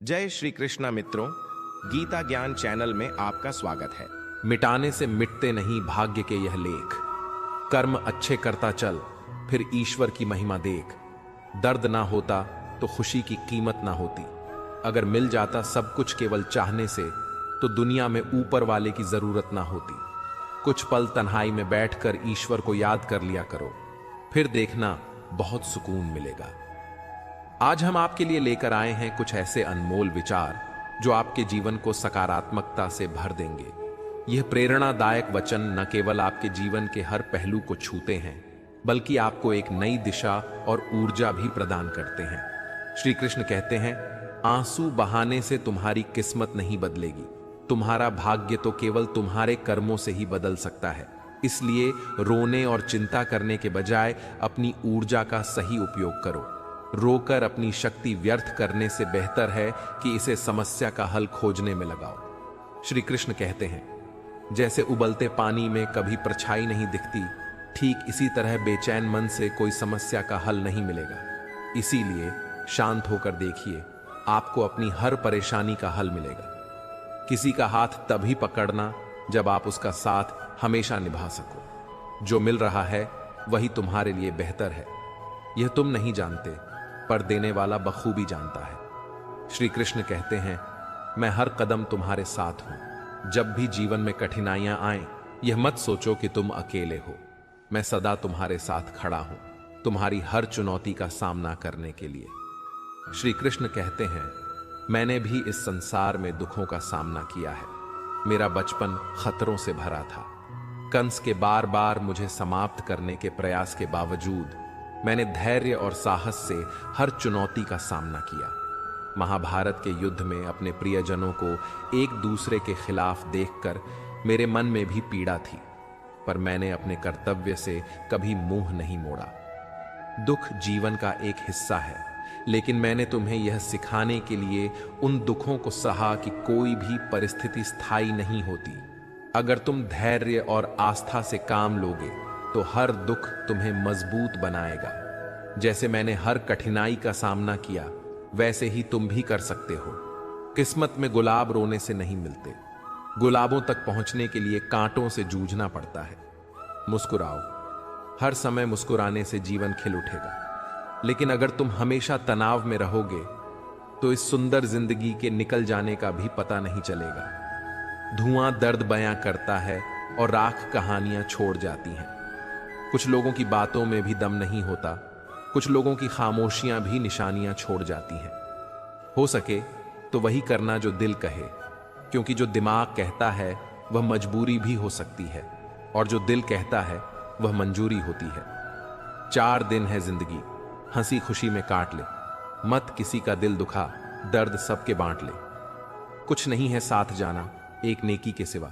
जय श्री कृष्णा मित्रों, गीता ज्ञान चैनल में आपका स्वागत है। मिटाने से मिटते नहीं भाग्य के यह लेख। कर्म अच्छे करता चल, फिर ईश्वर की महिमा देख। दर्द ना होता तो खुशी की कीमत ना होती। अगर मिल जाता सब कुछ केवल चाहने से, तो दुनिया में ऊपर वाले की जरूरत ना होती। कुछ पल तन्हाई में बैठकर ईश्वर को याद कर लिया करो, फिर देखना बहुत सुकून मिलेगा। आज हम आपके लिए लेकर आए हैं कुछ ऐसे अनमोल विचार जो आपके जीवन को सकारात्मकता से भर देंगे। यह प्रेरणादायक वचन न केवल आपके जीवन के हर पहलू को छूते हैं, बल्कि आपको एक नई दिशा और ऊर्जा भी प्रदान करते हैं। श्री कृष्ण कहते हैं, आंसू बहाने से तुम्हारी किस्मत नहीं बदलेगी। तुम्हारा भाग्य तो केवल तुम्हारे कर्मों से ही बदल सकता है। इसलिए रोने और चिंता करने के बजाय अपनी ऊर्जा का सही उपयोग करो। रोकर अपनी शक्ति व्यर्थ करने से बेहतर है कि इसे समस्या का हल खोजने में लगाओ। श्री कृष्ण कहते हैं, जैसे उबलते पानी में कभी परछाई नहीं दिखती, ठीक इसी तरह बेचैन मन से कोई समस्या का हल नहीं मिलेगा। इसीलिए शांत होकर देखिए, आपको अपनी हर परेशानी का हल मिलेगा। किसी का हाथ तभी पकड़ना जब आप उसका साथ हमेशा निभा सको। जो मिल रहा है वही तुम्हारे लिए बेहतर है। यह तुम नहीं जानते, पर देने वाला बखूबी जानता है। श्री कृष्ण कहते हैं, मैं हर कदम तुम्हारे साथ हूं। जब भी जीवन में कठिनाइयां आएं, यह मत सोचो कि तुम अकेले हो। मैं सदा तुम्हारे साथ खड़ा हूं, तुम्हारी हर चुनौती का सामना करने के लिए। श्री कृष्ण कहते हैं, मैंने भी इस संसार में दुखों का सामना किया है। मेरा बचपन खतरों से भरा था। कंस के बार बार मुझे समाप्त करने के प्रयास के बावजूद मैंने धैर्य और साहस से हर चुनौती का सामना किया। महाभारत के युद्ध में अपने प्रियजनों को एक दूसरे के खिलाफ देखकर मेरे मन में भी पीड़ा थी, पर मैंने अपने कर्तव्य से कभी मुंह नहीं मोड़ा। दुख जीवन का एक हिस्सा है, लेकिन मैंने तुम्हें यह सिखाने के लिए उन दुखों को सहा कि कोई भी परिस्थिति स्थायी नहीं होती। अगर तुम धैर्य और आस्था से काम लोगे तो हर दुख तुम्हें मजबूत बनाएगा। जैसे मैंने हर कठिनाई का सामना किया, वैसे ही तुम भी कर सकते हो। किस्मत में गुलाब रोने से नहीं मिलते। गुलाबों तक पहुंचने के लिए कांटों से जूझना पड़ता है। मुस्कुराओ, हर समय मुस्कुराने से जीवन खिल उठेगा। लेकिन अगर तुम हमेशा तनाव में रहोगे, तो इस सुंदर जिंदगी के निकल जाने का भी पता नहीं चलेगा। धुआं दर्द बयां करता है और राख कहानियां छोड़ जाती हैं। कुछ लोगों की बातों में भी दम नहीं होता, कुछ लोगों की खामोशियां भी निशानियां छोड़ जाती हैं। हो सके तो वही करना जो दिल कहे, क्योंकि जो दिमाग कहता है वह मजबूरी भी हो सकती है, और जो दिल कहता है वह मंजूरी होती है। 4 दिन है जिंदगी, हंसी खुशी में काट ले। मत किसी का दिल दुखा, दर्द सबके बांट ले। कुछ नहीं है साथ जाना एक नेकी के सिवा।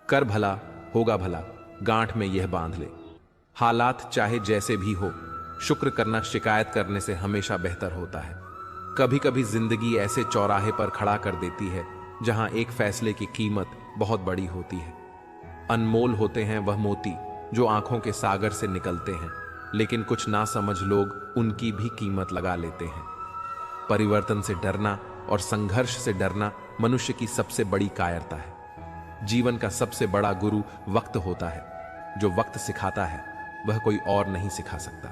कर भला होगा भला, गांठ में यह बांध ले। हालात चाहे जैसे भी हो, शुक्र करना शिकायत करने से हमेशा बेहतर होता है। कभी कभी जिंदगी ऐसे चौराहे पर खड़ा कर देती है जहां एक फैसले की कीमत बहुत बड़ी होती है। अनमोल होते हैं वह मोती जो आंखों के सागर से निकलते हैं, लेकिन कुछ ना समझ लोग उनकी भी कीमत लगा लेते हैं। परिवर्तन से डरना और संघर्ष से डरना मनुष्य की सबसे बड़ी कायरता है। जीवन का सबसे बड़ा गुरु वक्त होता है। जो वक्त सिखाता है वह कोई और नहीं सिखा सकता।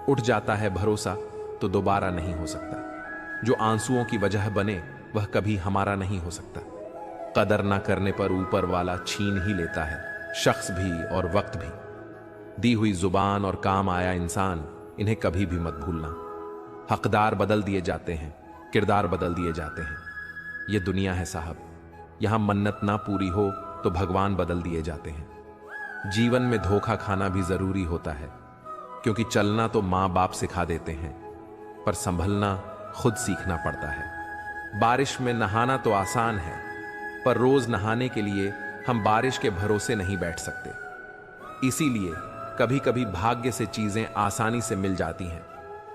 उठ जाता है भरोसा तो दोबारा नहीं हो सकता। जो आंसुओं की वजह बने वह कभी हमारा नहीं हो सकता। कदर ना करने पर ऊपर वाला छीन ही लेता है, शख्स भी और वक्त भी। दी हुई जुबान और काम आया इंसान, इन्हें कभी भी मत भूलना। हकदार बदल दिए जाते हैं, किरदार बदल दिए जाते हैं। यह दुनिया है साहब, यहां मन्नत ना पूरी हो तो भगवान बदल दिए जाते हैं। जीवन में धोखा खाना भी जरूरी होता है, क्योंकि चलना तो माँ बाप सिखा देते हैं, पर संभलना खुद सीखना पड़ता है। बारिश में नहाना तो आसान है, पर रोज नहाने के लिए हम बारिश के भरोसे नहीं बैठ सकते। इसीलिए कभी कभी भाग्य से चीजें आसानी से मिल जाती हैं,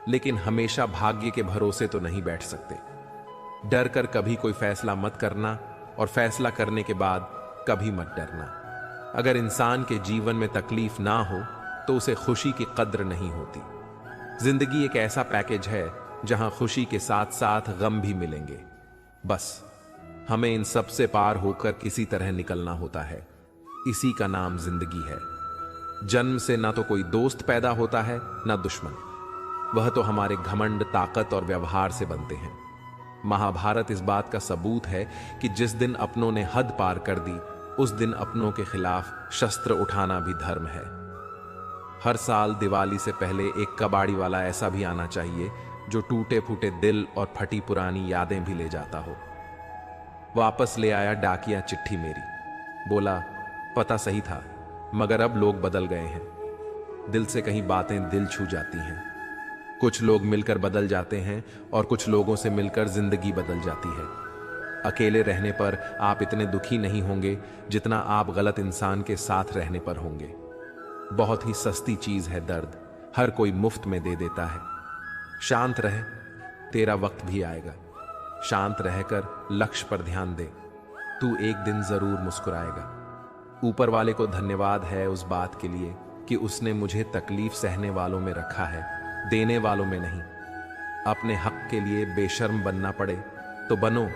लेकिन हमेशा भाग्य के भरोसे तो नहीं बैठ सकते। डर कर कभी कोई फैसला मत करना, और फैसला करने के बाद कभी मत डरना। अगर इंसान के जीवन में तकलीफ ना हो तो उसे खुशी की कद्र नहीं होती। जिंदगी एक ऐसा पैकेज है जहां खुशी के साथ साथ गम भी मिलेंगे। बस हमें इन सब से पार होकर किसी तरह निकलना होता है। इसी का नाम जिंदगी है। जन्म से ना तो कोई दोस्त पैदा होता है ना दुश्मन। वह तो हमारे घमंड, ताकत और व्यवहार से बनते हैं। महाभारत इस बात का सबूत है कि जिस दिन अपनों ने हद पार कर दी, उस दिन अपनों के खिलाफ शस्त्र उठाना भी धर्म है। हर साल दिवाली से पहले एक कबाड़ी वाला ऐसा भी आना चाहिए जो टूटे फूटे दिल और फटी पुरानी यादें भी ले जाता हो। वापस ले आया डाकिया चिट्ठी मेरी, बोला पता सही था मगर अब लोग बदल गए हैं। दिल से कहीं बातें दिल छू जाती हैं। कुछ लोग मिलकर बदल जाते हैं और कुछ लोगों से मिलकर जिंदगी बदल जाती है। अकेले रहने पर आप इतने दुखी नहीं होंगे जितना आप गलत इंसान के साथ रहने पर होंगे। बहुत ही सस्ती चीज है दर्द, हर कोई मुफ्त में दे देता है। शांत रहे, तेरा वक्त भी आएगा। शांत रहकर लक्ष्य पर ध्यान दे, तू एक दिन जरूर मुस्कुराएगा। ऊपर वाले को धन्यवाद है उस बात के लिए कि उसने मुझे तकलीफ सहने वालों में रखा है, देने वालों में नहीं। अपने हक के लिए बेशर्म बनना पड़े तो बनो,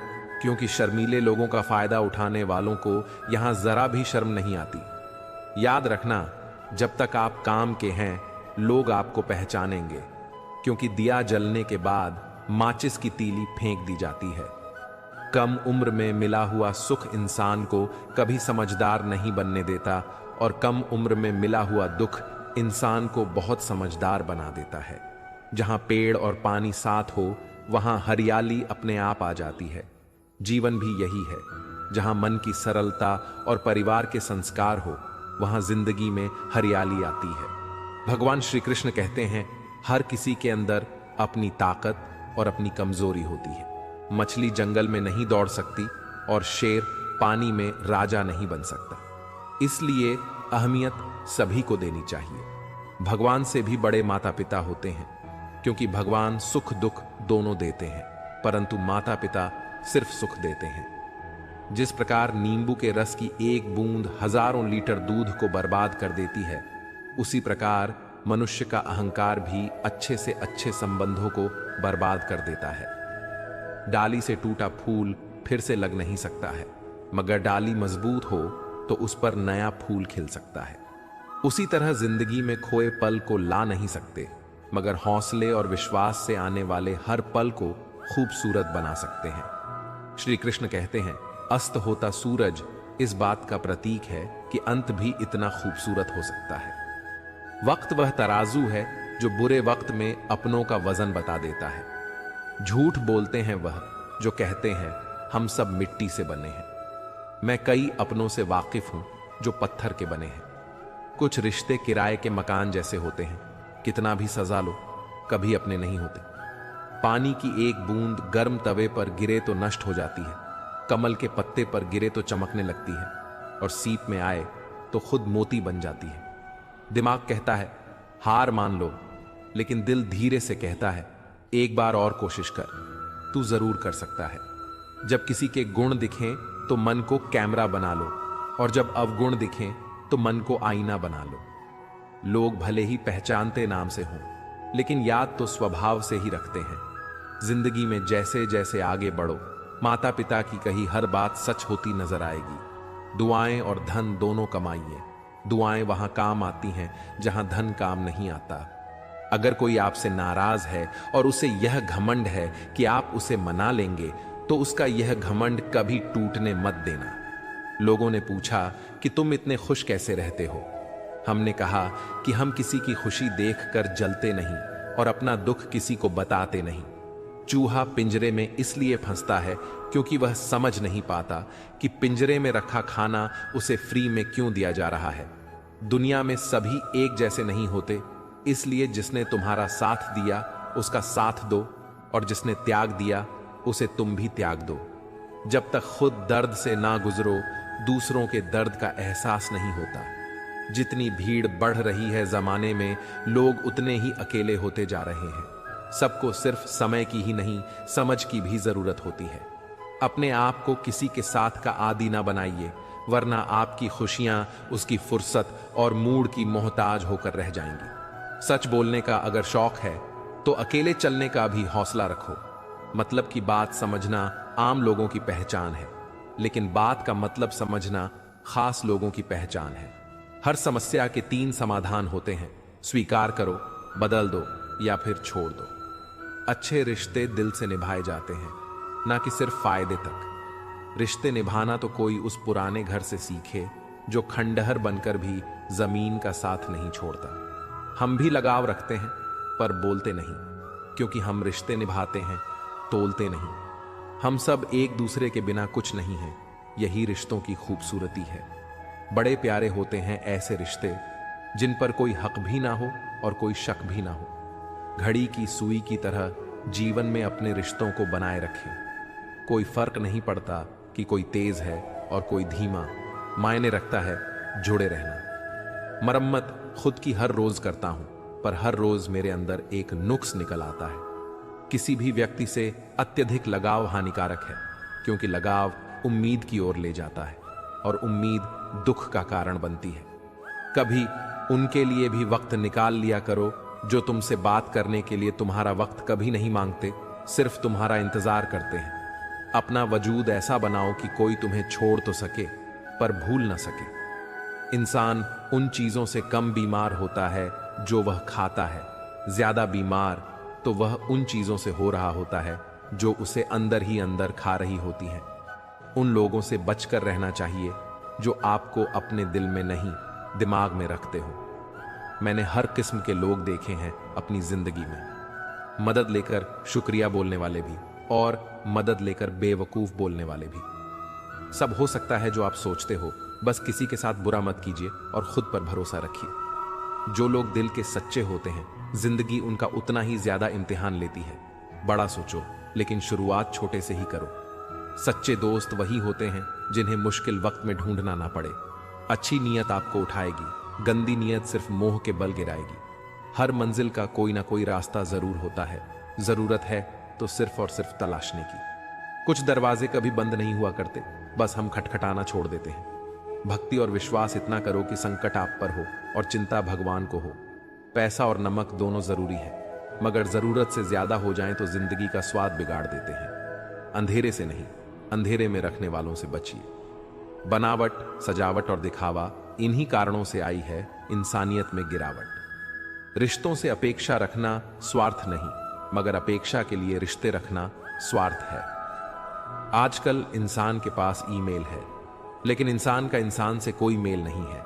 क्योंकि शर्मीले लोगों का फायदा उठाने वालों को यहां जरा भी शर्म नहीं आती। याद रखना, जब तक आप काम के हैं लोग आपको पहचानेंगे, क्योंकि दिया जलने के बाद माचिस की तीली फेंक दी जाती है। कम उम्र में मिला हुआ सुख इंसान को कभी समझदार नहीं बनने देता और कम उम्र में मिला हुआ दुख इंसान को बहुत समझदार बना देता है। जहां पेड़ और पानी साथ हो वहां हरियाली अपने आप आ जाती है। जीवन भी यही है, जहां मन की सरलता और परिवार के संस्कार हो वहां जिंदगी में हरियाली आती है। भगवान श्री कृष्ण कहते हैं, हर किसी के अंदर अपनी ताकत और अपनी कमजोरी होती है। मछली जंगल में नहीं दौड़ सकती और शेर पानी में राजा नहीं बन सकता। इसलिए अहमियत सभी को देनी चाहिए। भगवान से भी बड़े माता पिता होते हैं, क्योंकि भगवान सुख दुख दोनों देते हैं, परंतु माता पिता सिर्फ सुख देते हैं। जिस प्रकार नींबू के रस की एक बूंद हजारों लीटर दूध को बर्बाद कर देती है, उसी प्रकार मनुष्य का अहंकार भी अच्छे से अच्छे संबंधों को बर्बाद कर देता है। डाली से टूटा फूल फिर से लग नहीं सकता है, मगर डाली मजबूत हो तो उस पर नया फूल खिल सकता है। उसी तरह जिंदगी में खोए पल को ला नहीं सकते, मगर हौसले और विश्वास से आने वाले हर पल को खूबसूरत बना सकते हैं। श्री कृष्ण कहते हैं, अस्त होता सूरज इस बात का प्रतीक है कि अंत भी इतना खूबसूरत हो सकता है। वक्त वह तराजू है जो बुरे वक्त में अपनों का वजन बता देता है। झूठ बोलते हैं वह जो कहते हैं हम सब मिट्टी से बने हैं। मैं कई अपनों से वाकिफ हूं जो पत्थर के बने हैं। कुछ रिश्ते किराए के मकान जैसे होते हैं, कितना भी सजा लो कभी अपने नहीं होते। पानी की एक बूंद गर्म तवे पर गिरे तो नष्ट हो जाती है, कमल के पत्ते पर गिरे तो चमकने लगती है, और सीप में आए तो खुद मोती बन जाती है। दिमाग कहता है हार मान लो, लेकिन दिल धीरे से कहता है एक बार और कोशिश कर, तू जरूर कर सकता है। जब किसी के गुण दिखें तो मन को कैमरा बना लो, और जब अवगुण दिखें तो मन को आईना बना लो। लोग भले ही पहचानते नाम से हों, लेकिन याद तो स्वभाव से ही रखते हैं। जिंदगी में जैसे जैसे आगे बढ़ो, माता पिता की कही हर बात सच होती नजर आएगी। दुआएं और धन दोनों कमाइए। दुआएं वहां काम आती हैं जहां धन काम नहीं आता। अगर कोई आपसे नाराज है और उसे यह घमंड है कि आप उसे मना लेंगे, तो उसका यह घमंड कभी टूटने मत देना। लोगों ने पूछा कि तुम इतने खुश कैसे रहते हो। हमने कहा कि हम किसी की खुशी देखकर जलते नहीं और अपना दुख किसी को बताते नहीं। चूहा पिंजरे में इसलिए फंसता है क्योंकि वह समझ नहीं पाता कि पिंजरे में रखा खाना उसे फ्री में क्यों दिया जा रहा है। दुनिया में सभी एक जैसे नहीं होते, इसलिए जिसने तुम्हारा साथ दिया उसका साथ दो, और जिसने त्याग दिया उसे तुम भी त्याग दो। जब तक खुद दर्द से ना गुजरो, दूसरों के दर्द का एहसास नहीं होता। जितनी भीड़ बढ़ रही है जमाने में, लोग उतने ही अकेले होते जा रहे हैं। सबको सिर्फ समय की ही नहीं, समझ की भी जरूरत होती है। अपने आप को किसी के साथ का आदी ना बनाइए, वरना आपकी खुशियां उसकी फुर्सत और मूड की मोहताज होकर रह जाएंगी। सच बोलने का अगर शौक है तो अकेले चलने का भी हौसला रखो। मतलब की बात समझना आम लोगों की पहचान है, लेकिन बात का मतलब समझना खास लोगों की पहचान है। हर समस्या के 3 समाधान होते हैं, स्वीकार करो, बदल दो या फिर छोड़ दो। अच्छे रिश्ते दिल से निभाए जाते हैं, ना कि सिर्फ फायदे तक। रिश्ते निभाना तो कोई उस पुराने घर से सीखे जो खंडहर बनकर भी जमीन का साथ नहीं छोड़ता। हम भी लगाव रखते हैं पर बोलते नहीं, क्योंकि हम रिश्ते निभाते हैं, तोलते नहीं। हम सब एक दूसरे के बिना कुछ नहीं हैं, यही रिश्तों की खूबसूरती है। बड़े प्यारे होते हैं ऐसे रिश्ते जिन पर कोई हक भी ना हो और कोई शक भी ना हो। घड़ी की सुई की तरह जीवन में अपने रिश्तों को बनाए रखें। कोई फर्क नहीं पड़ता कि कोई तेज है और कोई धीमा, मायने रखता है जुड़े रहना। मरम्मत खुद की हर रोज करता हूं, पर हर रोज मेरे अंदर एक नुक्स निकल आता है। किसी भी व्यक्ति से अत्यधिक लगाव हानिकारक है, क्योंकि लगाव उम्मीद की ओर ले जाता है और उम्मीद दुख का कारण बनती है। कभी उनके लिए भी वक्त निकाल लिया करो जो तुमसे बात करने के लिए तुम्हारा वक्त कभी नहीं मांगते, सिर्फ तुम्हारा इंतजार करते हैं। अपना वजूद ऐसा बनाओ कि कोई तुम्हें छोड़ तो सके पर भूल ना सके। इंसान उन चीजों से कम बीमार होता है जो वह खाता है, ज्यादा बीमार तो वह उन चीजों से हो रहा होता है जो उसे अंदर ही अंदर खा रही होती हैं। उन लोगों से बचकर रहना चाहिए जो आपको अपने दिल में नहीं, दिमाग में रखते हो। मैंने हर किस्म के लोग देखे हैं अपनी जिंदगी में, मदद लेकर शुक्रिया बोलने वाले भी और मदद लेकर बेवकूफ बोलने वाले भी। सब हो सकता है जो आप सोचते हो, बस किसी के साथ बुरा मत कीजिए और खुद पर भरोसा रखिए। जो लोग दिल के सच्चे होते हैं, जिंदगी उनका उतना ही ज्यादा इम्तिहान लेती है। बड़ा सोचो, लेकिन शुरुआत छोटे से ही करो। सच्चे दोस्त वही होते हैं जिन्हें मुश्किल वक्त में ढूंढना ना पड़े। अच्छी नीयत आपको उठाएगी, गंदी नीयत सिर्फ मोह के बल गिराएगी। हर मंजिल का कोई ना कोई रास्ता जरूर होता है, जरूरत है तो सिर्फ और सिर्फ तलाशने की। कुछ दरवाजे कभी बंद नहीं हुआ करते, बस हम खटखटाना छोड़ देते हैं। भक्ति और विश्वास इतना करो कि संकट आप पर हो और चिंता भगवान को हो। पैसा और नमक दोनों जरूरी है, मगर जरूरत से ज्यादा हो जाएं तो जिंदगी का स्वाद बिगाड़ देते हैं। अंधेरे से नहीं, अंधेरे में रखने वालों से बचिए। बनावट, सजावट और दिखावा, इन्हीं कारणों से आई है इंसानियत में गिरावट। रिश्तों से अपेक्षा रखना स्वार्थ नहीं, मगर अपेक्षा के लिए रिश्ते रखना स्वार्थ है। आजकल इंसान के पास ईमेल है, लेकिन इंसान का इंसान से कोई मेल नहीं है।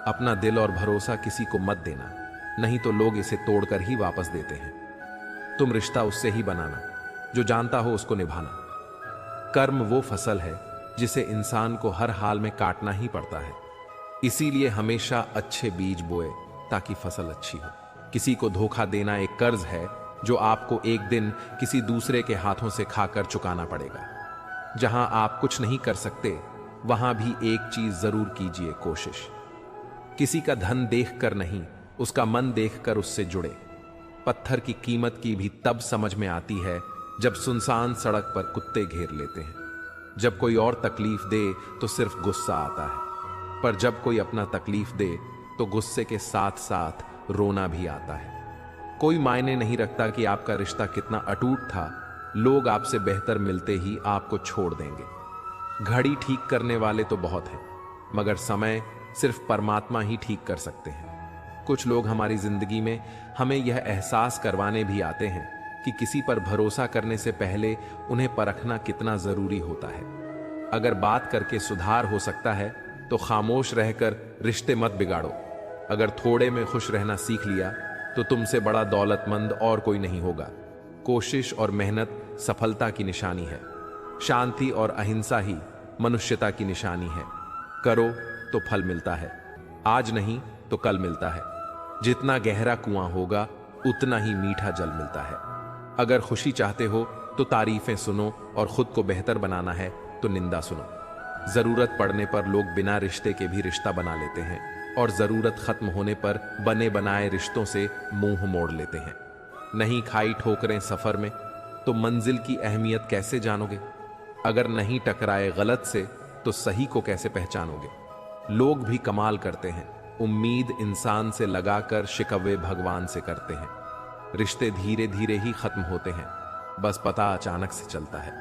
अपना दिल और भरोसा किसी को मत देना, नहीं तो लोग इसे तोड़कर ही वापस देते हैं। तुम रिश्ता उससे ही बनाना जो जानता हो उसको निभाना। कर्म वो फसल है जिसे इंसान को हर हाल में काटना ही पड़ता है। इसीलिए हमेशा अच्छे बीज बोए ताकि फसल अच्छी हो। किसी को धोखा देना एक कर्ज है जो आपको एक दिन किसी दूसरे के हाथों से खाकर चुकाना पड़ेगा। जहां आप कुछ नहीं कर सकते, वहां भी एक चीज जरूर कीजिए, कोशिश। किसी का धन देखकर नहीं, उसका मन देखकर उससे जुड़े। पत्थर की कीमत की भी तब समझ में आती है जब सुनसान सड़क पर कुत्ते घेर लेते हैं। जब कोई और तकलीफ दे तो सिर्फ गुस्सा आता है, पर जब कोई अपना तकलीफ दे तो गुस्से के साथ साथ रोना भी आता है। कोई मायने नहीं रखता कि आपका रिश्ता कितना अटूट था, लोग आपसे बेहतर मिलते ही आपको छोड़ देंगे। घड़ी ठीक करने वाले तो बहुत हैं, मगर समय सिर्फ परमात्मा ही ठीक कर सकते हैं। कुछ लोग हमारी जिंदगी में हमें यह एहसास करवाने भी आते हैं कि किसी पर भरोसा करने से पहले उन्हें परखना कितना जरूरी होता है। अगर बात करके सुधार हो सकता है तो खामोश रहकर रिश्ते मत बिगाड़ो। अगर थोड़े में खुश रहना सीख लिया तो तुमसे बड़ा दौलतमंद और कोई नहीं होगा। कोशिश और मेहनत सफलता की निशानी है। शांति और अहिंसा ही मनुष्यता की निशानी है। करो तो फल मिलता है, आज नहीं तो कल मिलता है। जितना गहरा कुआं होगा उतना ही मीठा जल मिलता है। अगर खुशी चाहते हो तो तारीफें सुनो और खुद को बेहतर बनाना है तो निंदा सुनो। जरूरत पड़ने पर लोग बिना रिश्ते के भी रिश्ता बना लेते हैं और जरूरत खत्म होने पर बने बनाए रिश्तों से मुंह मोड़ लेते हैं। नहीं खाई ठोकरें सफर में तो मंजिल की अहमियत कैसे जानोगे? अगर नहीं टकराए गलत से तो सही को कैसे पहचानोगे? लोग भी कमाल करते हैं, उम्मीद इंसान से लगाकर शिकवे भगवान से करते हैं। रिश्ते धीरे धीरे ही खत्म होते हैं, बस पता अचानक से चलता है।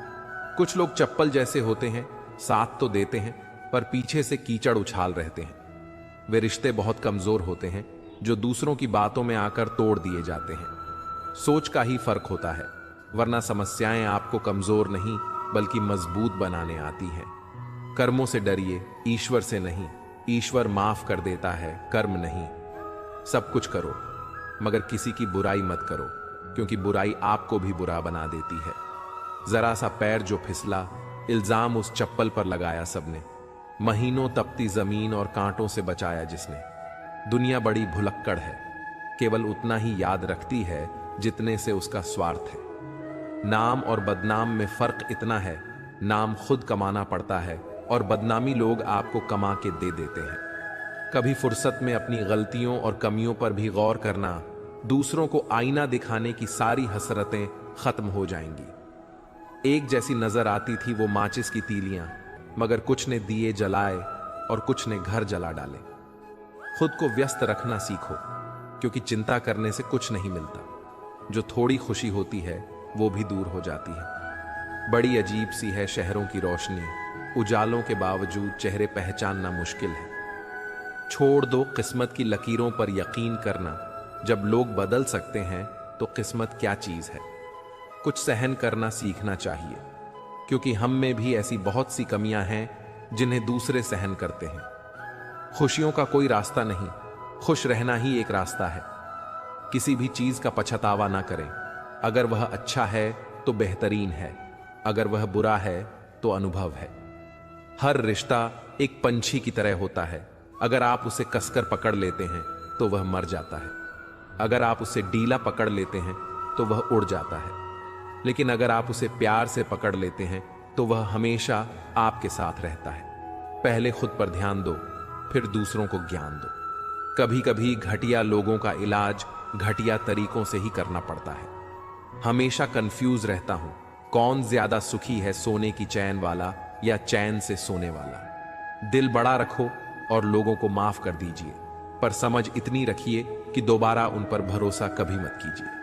कुछ लोग चप्पल जैसे होते हैं, साथ तो देते हैं पर पीछे से कीचड़ उछाल रहते हैं। वे रिश्ते बहुत कमजोर होते हैं जो दूसरों की बातों में आकर तोड़ दिए जाते हैं। सोच का ही फर्क होता है, वरना समस्याएं आपको कमजोर नहीं बल्कि मजबूत बनाने आती हैं। कर्मों से डरिए, ईश्वर से नहीं। ईश्वर माफ कर देता है, कर्म नहीं। सब कुछ करो मगर किसी की बुराई मत करो, क्योंकि बुराई आपको भी बुरा बना देती है। जरा सा पैर जो फिसला, इल्जाम उस चप्पल पर लगाया सबने। महीनों तपती जमीन और कांटों से बचाया जिसने। दुनिया बड़ी भुलक्कड़ है, केवल उतना ही याद रखती है जितने से उसका स्वार्थ है। नाम और बदनाम में फर्क इतना है, नाम खुद कमाना पड़ता है और बदनामी लोग आपको कमा के दे देते हैं। कभी फुर्सत में अपनी गलतियों और कमियों पर भी गौर करना, दूसरों को आईना दिखाने की सारी हसरतें खत्म हो जाएंगी। एक जैसी नजर आती थी वो माचिस की तीलियां, मगर कुछ ने दिए जलाए और कुछ ने घर जला डाले। खुद को व्यस्त रखना सीखो, क्योंकि चिंता करने से कुछ नहीं मिलता। जो थोड़ी खुशी होती है वो भी दूर हो जाती है। बड़ी अजीब सी है शहरों की रोशनी, उजालों के बावजूद चेहरे पहचानना मुश्किल है। छोड़ दो किस्मत की लकीरों पर यकीन करना। जब लोग बदल सकते हैं तो किस्मत क्या चीज है। कुछ सहन करना सीखना चाहिए, क्योंकि हम में भी ऐसी बहुत सी कमियां हैं जिन्हें दूसरे सहन करते हैं। खुशियों का कोई रास्ता नहीं, खुश रहना ही एक रास्ता है। किसी भी चीज का पछतावा ना करें। अगर वह अच्छा है तो बेहतरीन है, अगर वह बुरा है तो अनुभव है। हर रिश्ता एक पंछी की तरह होता है। अगर आप उसे कसकर पकड़ लेते हैं तो वह मर जाता है। अगर आप उसे ढीला पकड़ लेते हैं तो वह उड़ जाता है। लेकिन अगर आप उसे प्यार से पकड़ लेते हैं तो वह हमेशा आपके साथ रहता है। पहले खुद पर ध्यान दो, फिर दूसरों को ज्ञान दो। कभी कभी घटिया लोगों का इलाज घटिया तरीकों से ही करना पड़ता है। हमेशा कंफ्यूज रहता हूं, कौन ज्यादा सुखी है, सोने की चैन वाला या चैन से सोने वाला। दिल बड़ा रखो और लोगों को माफ कर दीजिए, पर समझ इतनी रखिए कि दोबारा उन पर भरोसा कभी मत कीजिए।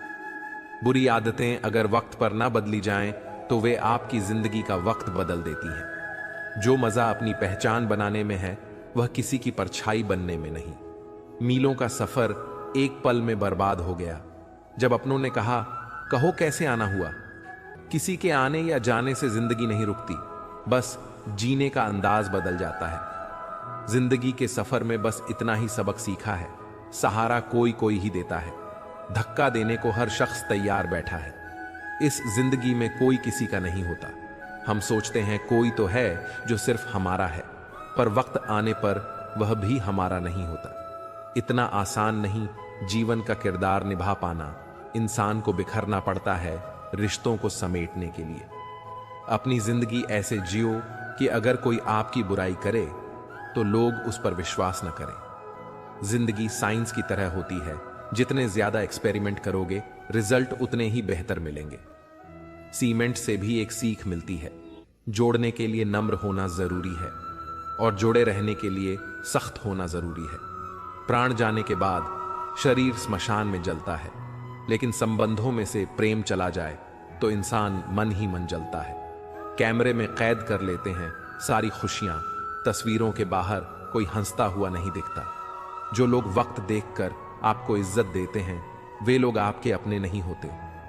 बुरी आदतें अगर वक्त पर ना बदली जाएं तो वे आपकी जिंदगी का वक्त बदल देती हैं। जो मजा अपनी पहचान बनाने में है वह किसी की परछाई बनने में नहीं। मीलों का सफर एक पल में बर्बाद हो गया जब अपनों ने कहा, कहो कैसे आना हुआ। किसी के आने या जाने से जिंदगी नहीं रुकती, बस जीने का अंदाज बदल जाता है। जिंदगी के सफर में बस इतना ही सबक सीखा है, सहारा कोई कोई ही देता है। धक्का देने को हर शख्स तैयार बैठा है। इस जिंदगी में कोई किसी का नहीं होता। हम सोचते हैं कोई तो है जो सिर्फ हमारा है, पर वक्त आने पर वह भी हमारा नहीं होता। इतना आसान नहीं जीवन का किरदार निभा पाना। इंसान को बिखरना पड़ता है रिश्तों को समेटने के लिए। अपनी जिंदगी ऐसे जियो कि अगर कोई आपकी बुराई करे तो लोग उस पर विश्वास न करें। जिंदगी साइंस की तरह होती है, जितने ज्यादा एक्सपेरिमेंट करोगे रिजल्ट उतने ही बेहतर मिलेंगे। सीमेंट से भी एक सीख मिलती है, जोड़ने के लिए नम्र होना जरूरी है और जुड़े रहने के लिए सख्त होना जरूरी है। प्राण जाने के बाद शरीर स्मशान में जलता है, लेकिन संबंधों में से प्रेम चला जाए तो इंसान मन ही मन जलता है। कैमरे में कैद कर लेते हैं सारी खुशियां, तस्वीरों के बाहर कोई हंसता हुआ नहीं दिखता। जो लोग वक्त देखकर आपको इज्जत देते हैं वे लोग आपके अपने नहीं होते,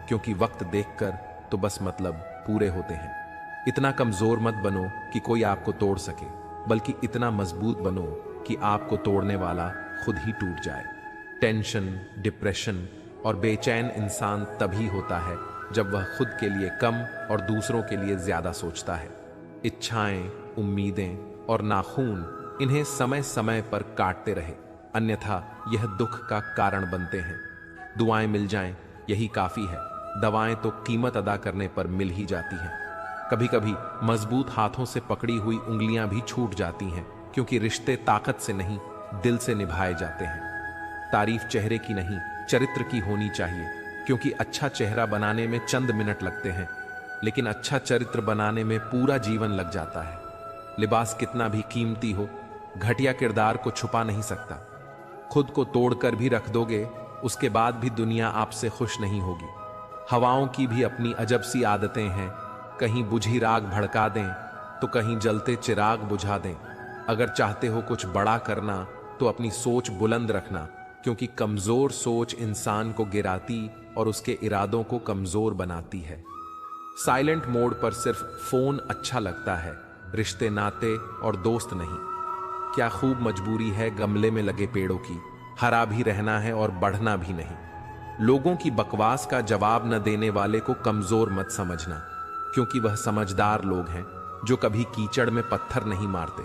क्योंकि वक्त देखकर तो बस मतलब पूरे होते हैं। इतना कमजोर मत बनो कि कोई आपको तोड़ सके, बल्कि इतना मजबूत बनो कि आपको तोड़ने वाला खुद ही टूट जाए। टेंशन, डिप्रेशन और बेचैन इंसान तभी होता है जब वह खुद के लिए कम और दूसरों के लिए ज्यादा सोचता है। इच्छाएं, उम्मीदें और नाखून इन्हें समय समय पर काटते रहे, अन्यथा यह दुख का कारण बनते हैं। दुआएं मिल जाएं यही काफी है, दवाएं तो कीमत अदा करने पर मिल ही जाती हैं। कभी कभी मजबूत हाथों से पकड़ी हुई उंगलियां भी छूट जाती हैं, क्योंकि रिश्ते ताकत से नहीं दिल से निभाए जाते हैं। तारीफ चेहरे की नहीं चरित्र की होनी चाहिए, क्योंकि अच्छा चेहरा बनाने में चंद मिनट लगते हैं, लेकिन अच्छा चरित्र बनाने में पूरा जीवन लग जाता है। लिबास कितना भी कीमती हो, घटिया किरदार को छुपा नहीं सकता। खुद को तोड़कर भी रख दोगे, उसके बाद भी दुनिया आपसे खुश नहीं होगी। हवाओं की भी अपनी अजब सी आदतें हैं, कहीं बुझी राग भड़का दें तो कहीं जलते चिराग बुझा दें। अगर चाहते हो कुछ बड़ा करना तो अपनी सोच बुलंद रखना, क्योंकि कमजोर सोच इंसान को गिराती और उसके इरादों को कमजोर बनाती है। साइलेंट मोड पर सिर्फ फोन अच्छा लगता है, रिश्ते नाते और दोस्त नहीं। क्या खूब मजबूरी है गमले में लगे पेड़ों की, हरा भी रहना है और बढ़ना भी नहीं। लोगों की बकवास का जवाब न देने वाले को कमजोर मत समझना, क्योंकि वह समझदार लोग हैं जो कभी कीचड़ में पत्थर नहीं मारते।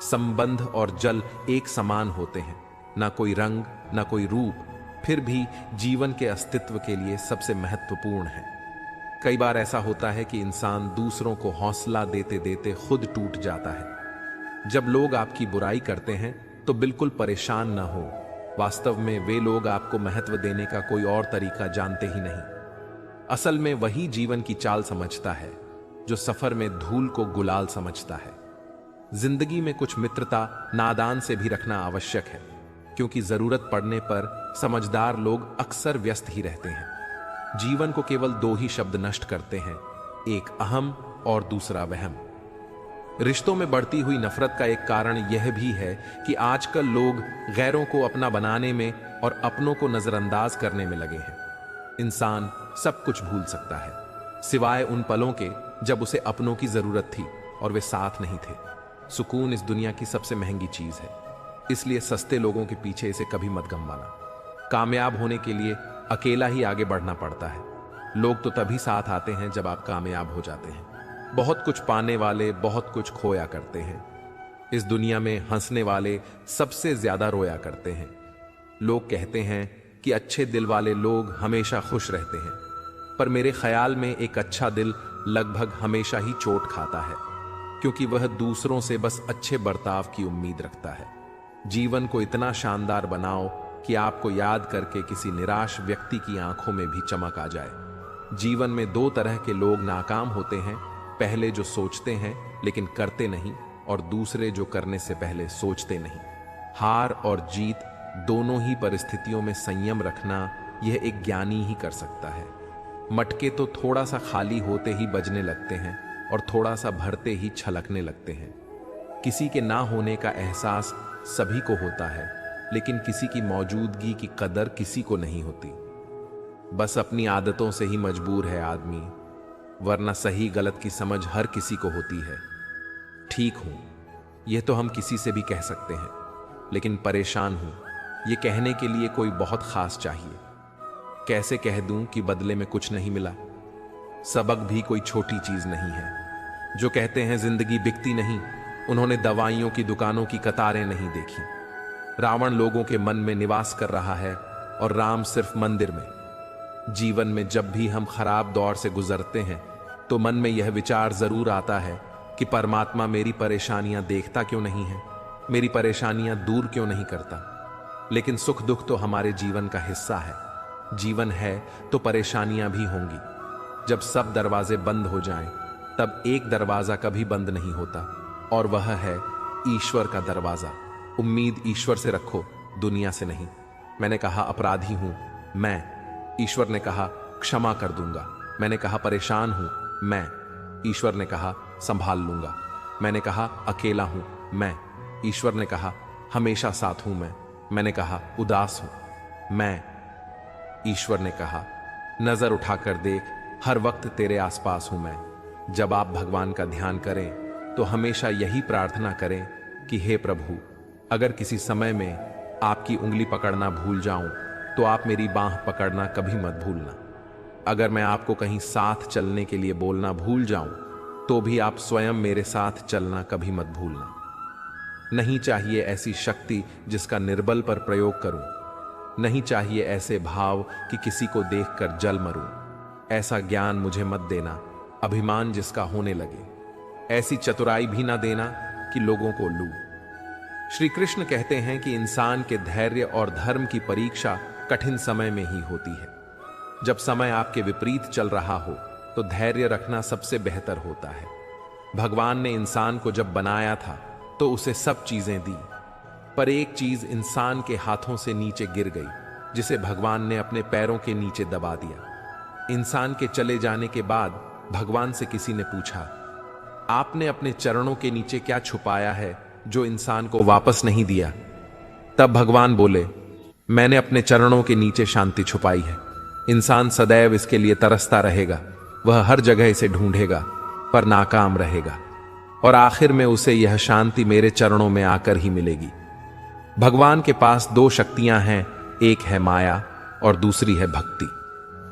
संबंध और जल एक समान होते हैं, ना कोई रंग ना कोई रूप, फिर भी जीवन के अस्तित्व के लिए सबसे महत्वपूर्ण है। कई बार ऐसा होता है कि इंसान दूसरों को हौसला देते देते खुद टूट जाता है। जब लोग आपकी बुराई करते हैं तो बिल्कुल परेशान ना हो, वास्तव में वे लोग आपको महत्व देने का कोई और तरीका जानते ही नहीं। असल में वही जीवन की चाल समझता है जो सफर में धूल को गुलाल समझता है। जिंदगी में कुछ मित्रता नादान से भी रखना आवश्यक है, क्योंकि जरूरत पड़ने पर समझदार लोग अक्सर व्यस्त ही रहते हैं। जीवन को केवल दो ही शब्द नष्ट करते हैं, एक अहम और दूसरा वहम। रिश्तों में बढ़ती हुई नफरत का एक कारण यह भी है कि आजकल लोग गैरों को अपना बनाने में और अपनों को नजरअंदाज करने में लगे हैं। इंसान सब कुछ भूल सकता है, सिवाय उन पलों के जब उसे अपनों की जरूरत थी और वे साथ नहीं थे। सुकून इस दुनिया की सबसे महंगी चीज है, इसलिए सस्ते लोगों के पीछे इसे कभी मत गंवाना। कामयाब होने के लिए अकेला ही आगे बढ़ना पड़ता है। लोग तो तभी साथ आते हैं जब आप कामयाब हो जाते हैं। बहुत कुछ पाने वाले बहुत कुछ खोया करते हैं। इस दुनिया में हंसने वाले सबसे ज्यादा रोया करते हैं। लोग कहते हैं कि अच्छे दिल वाले लोग हमेशा खुश रहते हैं, पर मेरे ख्याल में एक अच्छा दिल लगभग हमेशा ही चोट खाता है, क्योंकि वह दूसरों से बस अच्छे बर्ताव की उम्मीद रखता है। जीवन को इतना शानदार बनाओ कि आपको याद करके किसी निराश व्यक्ति की आंखों में भी चमक आ जाए। जीवन में दो तरह के लोग नाकाम होते हैं, पहले जो सोचते हैं लेकिन करते नहीं, और दूसरे जो करने से पहले सोचते नहीं। हार और जीत दोनों ही परिस्थितियों में संयम रखना यह एक ज्ञानी ही कर सकता है। मटके तो थोड़ा सा खाली होते ही बजने लगते हैं और थोड़ा सा भरते ही छलकने लगते हैं। किसी के ना होने का एहसास सभी को होता है, लेकिन किसी की मौजूदगी की कदर किसी को नहीं होती। बस अपनी आदतों से ही मजबूर है आदमी, वरना सही गलत की समझ हर किसी को होती है। ठीक हूं यह तो हम किसी से भी कह सकते हैं, लेकिन परेशान हूं यह कहने के लिए कोई बहुत खास चाहिए। कैसे कह दूं कि बदले में कुछ नहीं मिला? सबक भी कोई छोटी चीज नहीं है। जो कहते हैं जिंदगी बिकती नहीं, उन्होंने दवाइयों की दुकानों की कतारें नहीं देखी। रावण लोगों के मन में निवास कर रहा है और राम सिर्फ मंदिर में। जीवन में जब भी हम खराब दौर से गुजरते हैं तो मन में यह विचार जरूर आता है कि परमात्मा मेरी परेशानियां देखता क्यों नहीं है, मेरी परेशानियां दूर क्यों नहीं करता। लेकिन सुख दुख तो हमारे जीवन का हिस्सा है। जीवन है तो परेशानियां भी होंगी। जब सब दरवाजे बंद हो जाएं, तब एक दरवाजा कभी बंद नहीं होता, और वह है ईश्वर का दरवाजा। उम्मीद ईश्वर से रखो, दुनिया से नहीं। मैंने कहा अपराधी हूं मैं, ईश्वर ने कहा क्षमा कर दूंगा। मैंने कहा परेशान हूं मैं, ईश्वर ने कहा संभाल लूंगा। मैंने कहा अकेला हूं मैं, ईश्वर ने कहा हमेशा साथ हूं मैं। मैंने कहा उदास हूं मैं, ईश्वर ने कहा नजर उठाकर देख, हर वक्त तेरे आसपास हूं मैं। जब आप भगवान का ध्यान करें तो हमेशा यही प्रार्थना करें कि हे प्रभु, अगर किसी समय में आपकी उंगली पकड़ना भूल जाऊं तो आप मेरी बांह पकड़ना कभी मत भूलना। अगर मैं आपको कहीं साथ चलने के लिए बोलना भूल जाऊं तो भी आप स्वयं मेरे साथ चलना कभी मत भूलना। नहीं चाहिए ऐसी शक्ति जिसका निर्बल पर प्रयोग करूं। नहीं चाहिए ऐसे भाव कि किसी को देखकर जल मरूं। ऐसा ज्ञान मुझे मत देना, अभिमान जिसका होने लगे। ऐसी चतुराई भी ना देना कि लोगों को लूं। श्री कृष्ण कहते हैं कि इंसान के धैर्य और धर्म की परीक्षा कठिन समय में ही होती है। जब समय आपके विपरीत चल रहा हो तो धैर्य रखना सबसे बेहतर होता है। भगवान ने इंसान को जब बनाया था तो उसे सब चीजें दी, पर एक चीज इंसान के हाथों से नीचे गिर गई, जिसे भगवान ने अपने पैरों के नीचे दबा दिया। इंसान के चले जाने के बाद भगवान से किसी ने पूछा, आपने अपने चरणों के नीचे क्या छुपाया है जो इंसान को वापस नहीं दिया? तब भगवान बोले, मैंने अपने चरणों के नीचे शांति छुपाई है। इंसान सदैव इसके लिए तरसता रहेगा, वह हर जगह इसे ढूंढेगा पर नाकाम रहेगा, और आखिर में उसे यह शांति मेरे चरणों में आकर ही मिलेगी। भगवान के पास दो शक्तियां हैं, एक है माया और दूसरी है भक्ति।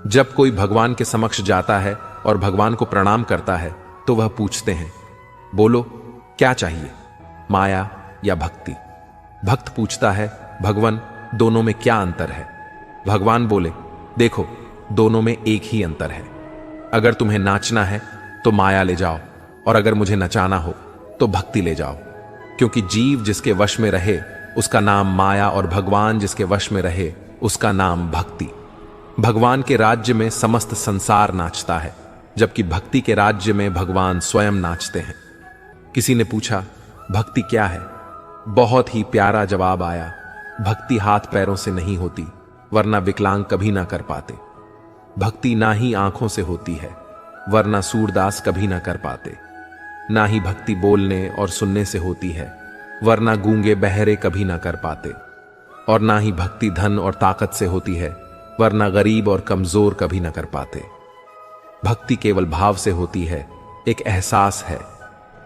जब कोई भगवान के समक्ष जाता है और भगवान को प्रणाम करता है तो वह पूछते हैं, बोलो क्या चाहिए, माया या भक्ति? भक्त पूछता है, भगवान दोनों में क्या अंतर है? भगवान बोले, देखो दोनों में एक ही अंतर है। अगर तुम्हें नाचना है तो माया ले जाओ, और अगर मुझे नचाना हो तो भक्ति ले जाओ। क्योंकि जीव जिसके वश में रहे उसका नाम माया, और भगवान जिसके वश में रहे उसका नाम भक्ति। भगवान के राज्य में समस्त संसार नाचता है, जबकि भक्ति के राज्य में भगवान स्वयं नाचते हैं। किसी ने पूछा, भक्ति क्या है? बहुत ही प्यारा जवाब आया, भक्ति हाथ पैरों से नहीं होती, वरना विकलांग कभी ना कर पाते। भक्ति ना ही आंखों से होती है, वरना सूरदास कभी ना कर पाते। ना ही भक्ति बोलने और सुनने से होती है, वरना गूंगे बहरे कभी ना कर पाते। और ना ही भक्ति धन और ताकत से होती है, वरना गरीब और कमजोर कभी ना कर पाते। भक्ति केवल भाव से होती है, एक एहसास है।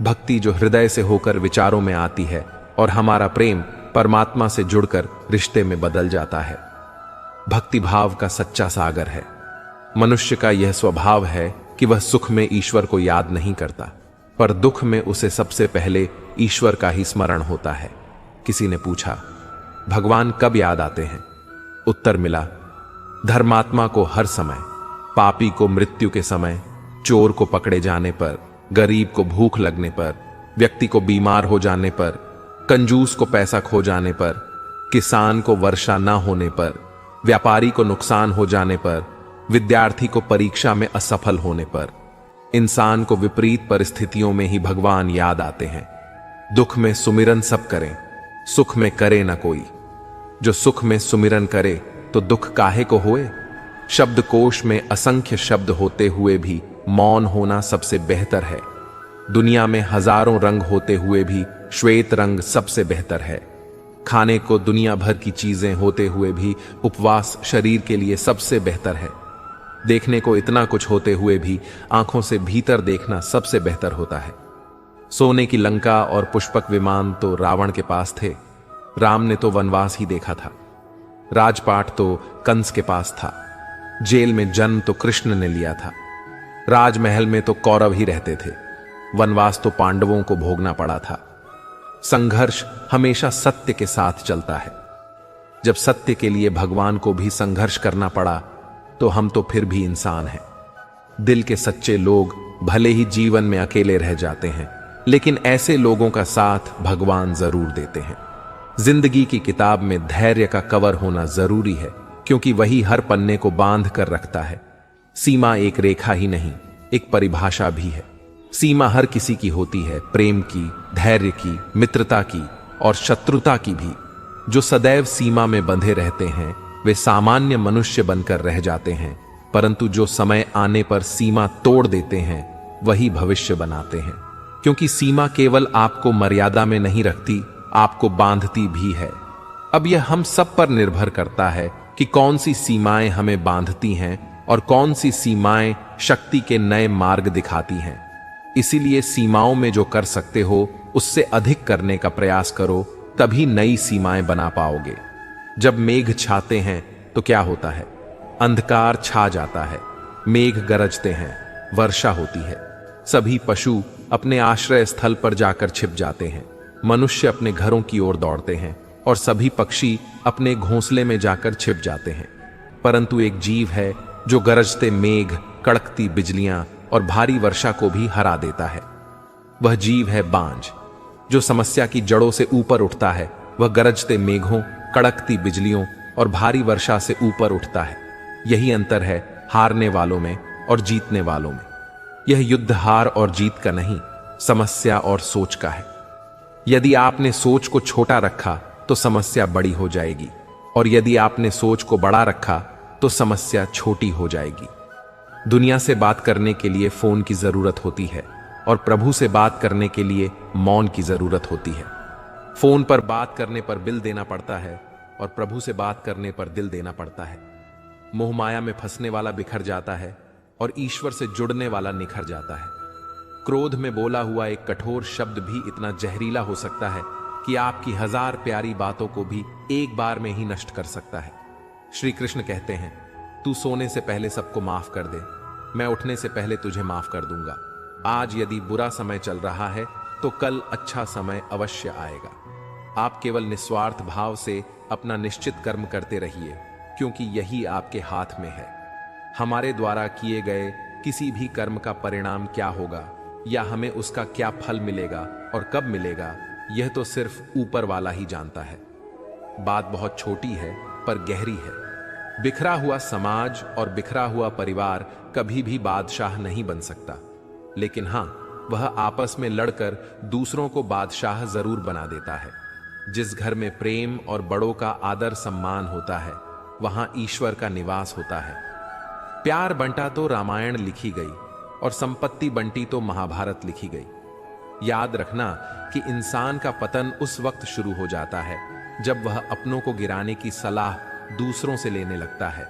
भक्ति जो हृदय से होकर विचारों में आती है, और हमारा प्रेम परमात्मा से जुड़कर रिश्ते में बदल जाता है। भक्ति भाव का सच्चा सागर है। मनुष्य का यह स्वभाव है कि वह सुख में ईश्वर को याद नहीं करता, पर दुख में उसे सबसे पहले ईश्वर का ही स्मरण होता है। किसी ने पूछा, भगवान कब याद आते हैं? उत्तर मिला, धर्मात्मा को हर समय, पापी को मृत्यु के समय, चोर को पकड़े जाने पर, गरीब को भूख लगने पर, व्यक्ति को बीमार हो जाने पर, कंजूस को पैसा खो जाने पर, किसान को वर्षा न होने पर, व्यापारी को नुकसान हो जाने पर, विद्यार्थी को परीक्षा में असफल होने पर। इंसान को विपरीत परिस्थितियों में ही भगवान याद आते हैं। दुख में सुमिरन सब करें, सुख में करे न कोई। जो सुख में सुमिरन करे तो दुख काहे को होए। शब्दकोश में असंख्य शब्द होते हुए भी मौन होना सबसे बेहतर है। दुनिया में हजारों रंग होते हुए भी श्वेत रंग सबसे बेहतर है। खाने को दुनिया भर की चीजें होते हुए भी उपवास शरीर के लिए सबसे बेहतर है। देखने को इतना कुछ होते हुए भी आंखों से भीतर देखना सबसे बेहतर होता है। सोने की लंका और पुष्पक विमान तो रावण के पास थे, राम ने तो वनवास ही देखा था। राजपाट तो कंस के पास था, जेल में जन्म तो कृष्ण ने लिया था। राजमहल में तो कौरव ही रहते थे, वनवास तो पांडवों को भोगना पड़ा था। संघर्ष हमेशा सत्य के साथ चलता है। जब सत्य के लिए भगवान को भी संघर्ष करना पड़ा तो हम तो फिर भी इंसान हैं। दिल के सच्चे लोग भले ही जीवन में अकेले रह जाते हैं, लेकिन ऐसे लोगों का साथ भगवान जरूर देते हैं। जिंदगी की किताब में धैर्य का कवर होना जरूरी है, क्योंकि वही हर पन्ने को बांध कर रखता है। सीमा एक रेखा ही नहीं, एक परिभाषा भी है। सीमा हर किसी की होती है, प्रेम की, धैर्य की, मित्रता की और शत्रुता की भी। जो सदैव सीमा में बंधे रहते हैं वे सामान्य मनुष्य बनकर रह जाते हैं, परंतु जो समय आने पर सीमा तोड़ देते हैं वही भविष्य बनाते हैं। क्योंकि सीमा केवल आपको मर्यादा में नहीं रखती, आपको बांधती भी है। अब यह हम सब पर निर्भर करता है कि कौन सी सीमाएं हमें बांधती हैं और कौन सी सीमाएं शक्ति के नए मार्ग दिखाती हैं। इसीलिए सीमाओं में जो कर सकते हो उससे अधिक करने का प्रयास करो, तभी नई सीमाएं बना पाओगे। जब मेघ छाते हैं तो क्या होता है? अंधकार छा जाता है, मेघ गरजते हैं, वर्षा होती है। सभी पशु अपने आश्रय स्थल पर जाकर छिप जाते हैं, मनुष्य अपने घरों की ओर दौड़ते हैं और सभी पक्षी अपने घोंसले में जाकर छिप जाते हैं। परंतु एक जीव है जो गरजते मेघ, कड़कती बिजलियां और भारी वर्षा को भी हरा देता है। वह जीव है बांझ, जो समस्या की जड़ों से ऊपर उठता है। वह गरजते मेघों, कड़कती बिजलियों और भारी वर्षा से ऊपर उठता है। यही अंतर है हारने वालों में और जीतने वालों में। यह युद्ध हार और जीत का नहीं, समस्या और सोच का है। यदि आपने सोच को छोटा रखा तो समस्या बड़ी हो जाएगी, और यदि आपने सोच को बड़ा रखा तो समस्या छोटी हो जाएगी। दुनिया से बात करने के लिए फोन की जरूरत होती है और प्रभु से बात करने के लिए मौन की जरूरत होती है। फोन पर बात करने पर बिल देना पड़ता है और प्रभु से बात करने पर दिल देना पड़ता है। मोह माया में फंसने वाला बिखर जाता है और ईश्वर से जुड़ने वाला निखर जाता है। क्रोध में बोला हुआ एक कठोर शब्द भी इतना जहरीला हो सकता है कि आपकी 1000 प्यारी बातों को भी एक बार में ही नष्ट कर सकता है। श्री कृष्ण कहते हैं, तू सोने से पहले सबको माफ कर दे, मैं उठने से पहले तुझे माफ कर दूंगा। आज यदि बुरा समय चल रहा है तो कल अच्छा समय अवश्य आएगा। आप केवल निस्वार्थ भाव से अपना निश्चित कर्म करते रहिए, क्योंकि यही आपके हाथ में है। हमारे द्वारा किए गए किसी भी कर्म का परिणाम क्या होगा या हमें उसका क्या फल मिलेगा और कब मिलेगा, यह तो सिर्फ ऊपर वाला ही जानता है। बात बहुत छोटी है पर गहरी है। बिखरा हुआ समाज और बिखरा हुआ परिवार कभी भी बादशाह नहीं बन सकता, लेकिन हां, वह आपस में लड़कर दूसरों को बादशाह जरूर बना देता है। जिस घर में प्रेम और बड़ों का आदर सम्मान होता है, वहां ईश्वर का निवास होता है। प्यार बंटा तो रामायण लिखी गई और संपत्ति बंटी तो महाभारत लिखी गई। याद रखना कि इंसान का पतन उस वक्त शुरू हो जाता है जब वह अपनों को गिराने की सलाह दूसरों से लेने लगता है।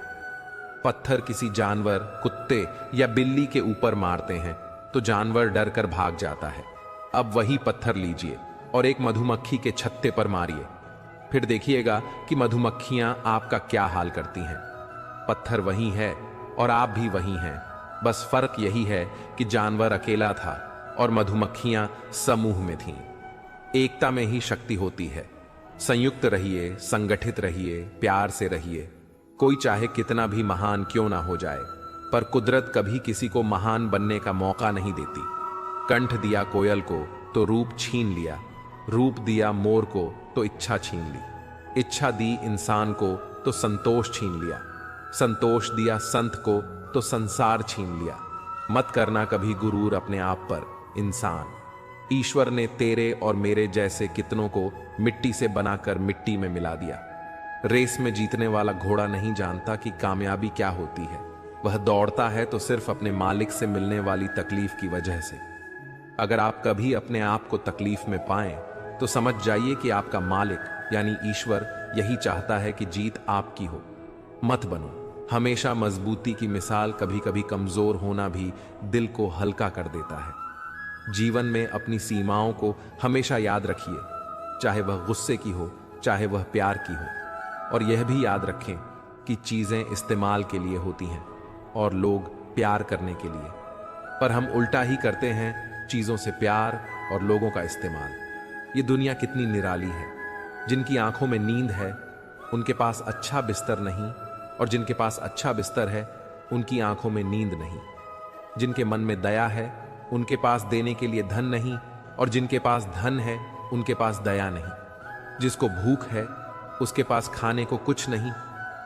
पत्थर किसी जानवर, कुत्ते या बिल्ली के ऊपर मारते हैं तो जानवर डर कर भाग जाता है। अब वही पत्थर लीजिए और एक मधुमक्खी के छत्ते पर मारिए, फिर देखिएगा कि मधुमक्खियां आपका क्या हाल करती हैं। पत्थर वही है और आप भी वही हैं, बस फर्क यही है कि जानवर अकेला था और मधुमक्खियां समूह में थीं। एकता में ही शक्ति होती है। संयुक्त रहिए, संगठित रहिए, प्यार से रहिए। कोई चाहे कितना भी महान क्यों ना हो जाए, पर कुदरत कभी किसी को महान बनने का मौका नहीं देती। कंठ दिया कोयल को तो रूप छीन लिया, रूप दिया मोर को तो इच्छा छीन ली, इच्छा दी इंसान को तो संतोष छीन लिया, संतोष दिया संत को तो संसार छीन लिया। मत करना कभी गुरूर अपने आप पर इंसान। ईश्वर ने तेरे और मेरे जैसे कितनों को मिट्टी से बनाकर मिट्टी में मिला दिया। रेस में जीतने वाला घोड़ा नहीं जानता कि कामयाबी क्या होती है। वह दौड़ता है तो सिर्फ अपने मालिक से मिलने वाली तकलीफ की वजह से। अगर आप कभी अपने आप को तकलीफ में पाएं तो समझ जाइए कि आपका मालिक यानी ईश्वर यही चाहता है कि जीत आपकी हो। मत बनो हमेशा मजबूती की मिसाल। कभी कभी कमजोर होना भी दिल को हल्का कर देता है। जीवन में अपनी सीमाओं को हमेशा याद रखिए, चाहे वह गुस्से की हो, चाहे वह प्यार की हो। और यह भी याद रखें कि चीजें इस्तेमाल के लिए होती हैं और लोग प्यार करने के लिए, पर हम उल्टा ही करते हैं, चीजों से प्यार और लोगों का इस्तेमाल। ये दुनिया कितनी निराली है। जिनकी आंखों में नींद है उनके पास अच्छा बिस्तर नहीं, और जिनके पास अच्छा बिस्तर है उनकी आंखों में नींद नहीं। जिनके मन में दया है उनके पास देने के लिए धन नहीं, और जिनके पास धन है उनके पास दया नहीं। जिसको भूख है उसके पास खाने को कुछ नहीं,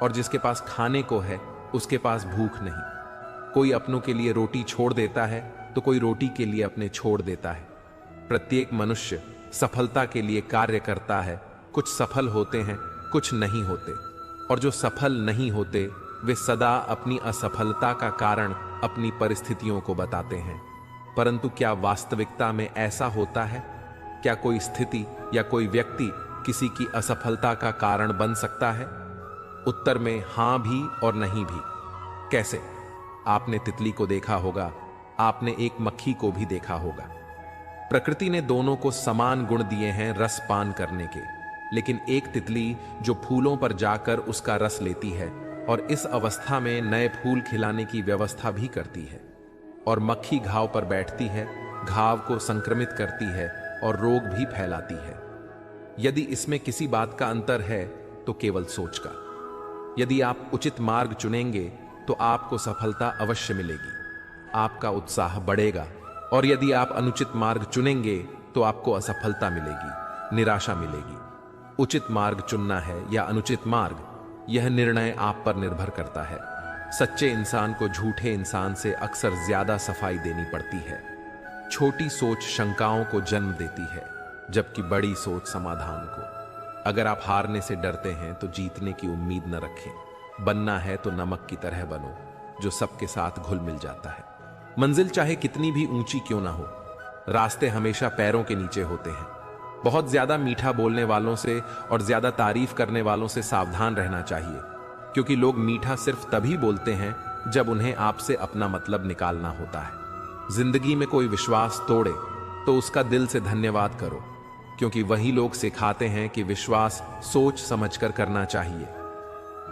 और जिसके पास खाने को है उसके पास भूख नहीं। कोई अपनों के लिए रोटी छोड़ देता है तो कोई रोटी के लिए अपने छोड़ देता है। प्रत्येक मनुष्य सफलता के लिए कार्य करता है। कुछ सफल होते हैं, कुछ नहीं होते, और जो सफल नहीं होते वे सदा अपनी असफलता का कारण अपनी परिस्थितियों को बताते हैं। परंतु क्या वास्तविकता में ऐसा होता है? क्या कोई स्थिति या कोई व्यक्ति किसी की असफलता का कारण बन सकता है? उत्तर में हां भी और नहीं भी। कैसे? आपने तितली को देखा होगा, आपने एक मक्खी को भी देखा होगा। प्रकृति ने दोनों को समान गुण दिए हैं रस पान करने के, लेकिन एक तितली जो फूलों पर जाकर उसका रस लेती है और इस अवस्था में नए फूल खिलाने की व्यवस्था भी करती है, और मक्खी घाव पर बैठती है, घाव को संक्रमित करती है और रोग भी फैलाती है। यदि इसमें किसी बात का अंतर है तो केवल सोच का। यदि आप उचित मार्ग चुनेंगे तो आपको सफलता अवश्य मिलेगी, आपका उत्साह बढ़ेगा, और यदि आप अनुचित मार्ग चुनेंगे तो आपको असफलता मिलेगी, निराशा मिलेगी। उचित मार्ग चुनना है या अनुचित मार्ग, यह निर्णय आप पर निर्भर करता है। सच्चे इंसान को झूठे इंसान से अक्सर ज्यादा सफाई देनी पड़ती है। छोटी सोच शंकाओं को जन्म देती है, जबकि बड़ी सोच समाधान को। अगर आप हारने से डरते हैं तो जीतने की उम्मीद न रखें। बनना है तो नमक की तरह बनो, जो सबके साथ घुल मिल जाता है। मंजिल चाहे कितनी भी ऊंची क्यों ना हो, रास्ते हमेशा पैरों के नीचे होते हैं। बहुत ज्यादा मीठा बोलने वालों से और ज्यादा तारीफ करने वालों से सावधान रहना चाहिए, क्योंकि लोग मीठा सिर्फ तभी बोलते हैं जब उन्हें आपसे अपना मतलब निकालना होता है। जिंदगी में कोई विश्वास तोड़े तो उसका दिल से धन्यवाद करो, क्योंकि वही लोग सिखाते हैं कि विश्वास सोच समझकर करना चाहिए।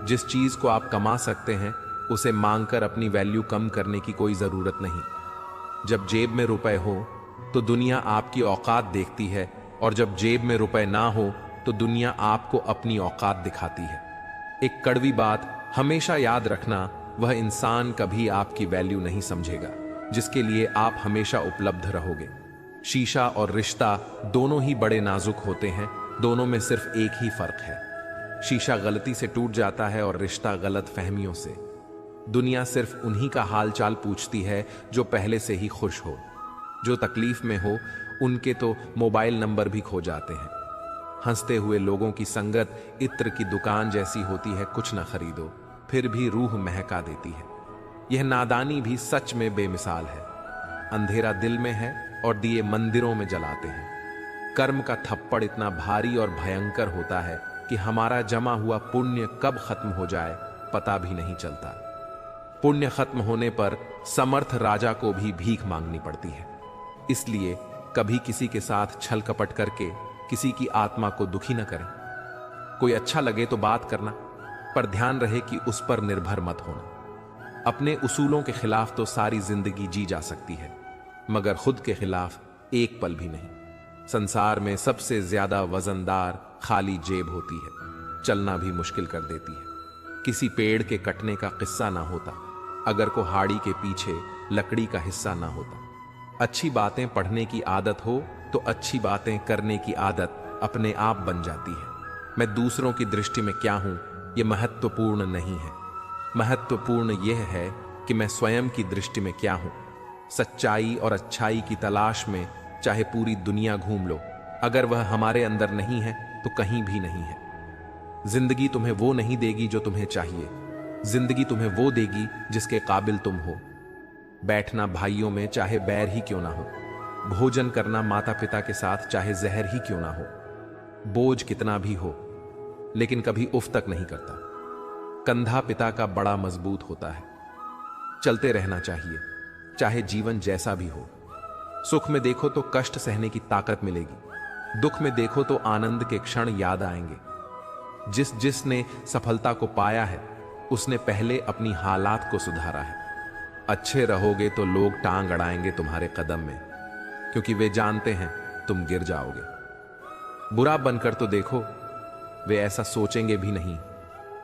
जिस चीज को आप कमा सकते हैं उसे मांगकर अपनी वैल्यू कम करने की कोई जरूरत नहीं। जब जेब में रुपए हो तो दुनिया आपकी औकात देखती है, और जब जेब में रुपए ना हो तो दुनिया आपको अपनी औकात दिखाती है। एक कड़वी बात हमेशा याद रखना, वह इंसान कभी आपकी वैल्यू नहीं समझेगा जिसके लिए आप हमेशा उपलब्ध रहोगे। शीशा और रिश्ता दोनों ही बड़े नाजुक होते हैं, दोनों में सिर्फ एक ही फर्क है। शीशा गलती से टूट जाता है और रिश्ता गलत फहमियों से। दुनिया सिर्फ उन्हीं का हाल चाल पूछती है जो पहले से ही खुश हो। जो तकलीफ में हो उनके तो मोबाइल नंबर भी खो जाते हैं। हंसते हुए लोगों की संगत इत्र की दुकान जैसी होती है, कुछ न खरीदो फिर भी रूह महका देती है। यह नादानी भी सच में बेमिसाल है। अंधेरा दिल में है और दिए मंदिरों में जलाते हैं। कर्म का थप्पड़ इतना भारी और भयंकर होता है कि हमारा जमा हुआ पुण्य कब खत्म हो जाए पता भी नहीं चलता। पुण्य खत्म होने पर समर्थ राजा को भी भीख मांगनी पड़ती है। इसलिए कभी किसी के साथ छल कपट करके किसी की आत्मा को दुखी न करें। कोई अच्छा लगे तो बात करना, पर ध्यान रहे कि उस पर निर्भर मत होना। अपने उसूलों के खिलाफ तो सारी जिंदगी जी जा सकती है, मगर खुद के खिलाफ एक पल भी नहीं। संसार में सबसे ज्यादा वजनदार खाली जेब होती है, चलना भी मुश्किल कर देती है। किसी पेड़ के कटने का किस्सा ना होता अगर कुहाड़ी के पीछे लकड़ी का हिस्सा ना होता। अच्छी बातें पढ़ने की आदत हो तो अच्छी बातें करने की आदत अपने आप बन जाती है। मैं दूसरों की दृष्टि में क्या हूं यह महत्वपूर्ण नहीं है। महत्वपूर्ण यह है कि मैं स्वयं की दृष्टि में क्या हूं। सच्चाई और अच्छाई की तलाश में चाहे पूरी दुनिया घूम लो, अगर वह हमारे अंदर नहीं है तो कहीं भी नहीं है। जिंदगी तुम्हें वो नहीं देगी जो तुम्हें चाहिए, जिंदगी तुम्हें वो देगी जिसके काबिल तुम हो। बैठना भाइयों में चाहे बैर ही क्यों ना हो, भोजन करना माता पिता के साथ चाहे जहर ही क्यों ना हो, बोझ कितना भी हो लेकिन कभी उफ तक नहीं करता। कंधा पिता का बड़ा मजबूत होता है। चलते रहना चाहिए चाहे जीवन जैसा भी हो। सुख में देखो तो कष्ट सहने की ताकत मिलेगी, दुख में देखो तो आनंद के क्षण याद आएंगे। जिसने सफलता को पाया है उसने पहले अपनी हालात को सुधारा है। अच्छे रहोगे तो लोग टांग अड़ाएंगे तुम्हारे कदम में, क्योंकि वे जानते हैं तुम गिर जाओगे। बुरा बनकर तो देखो, वे ऐसा सोचेंगे भी नहीं,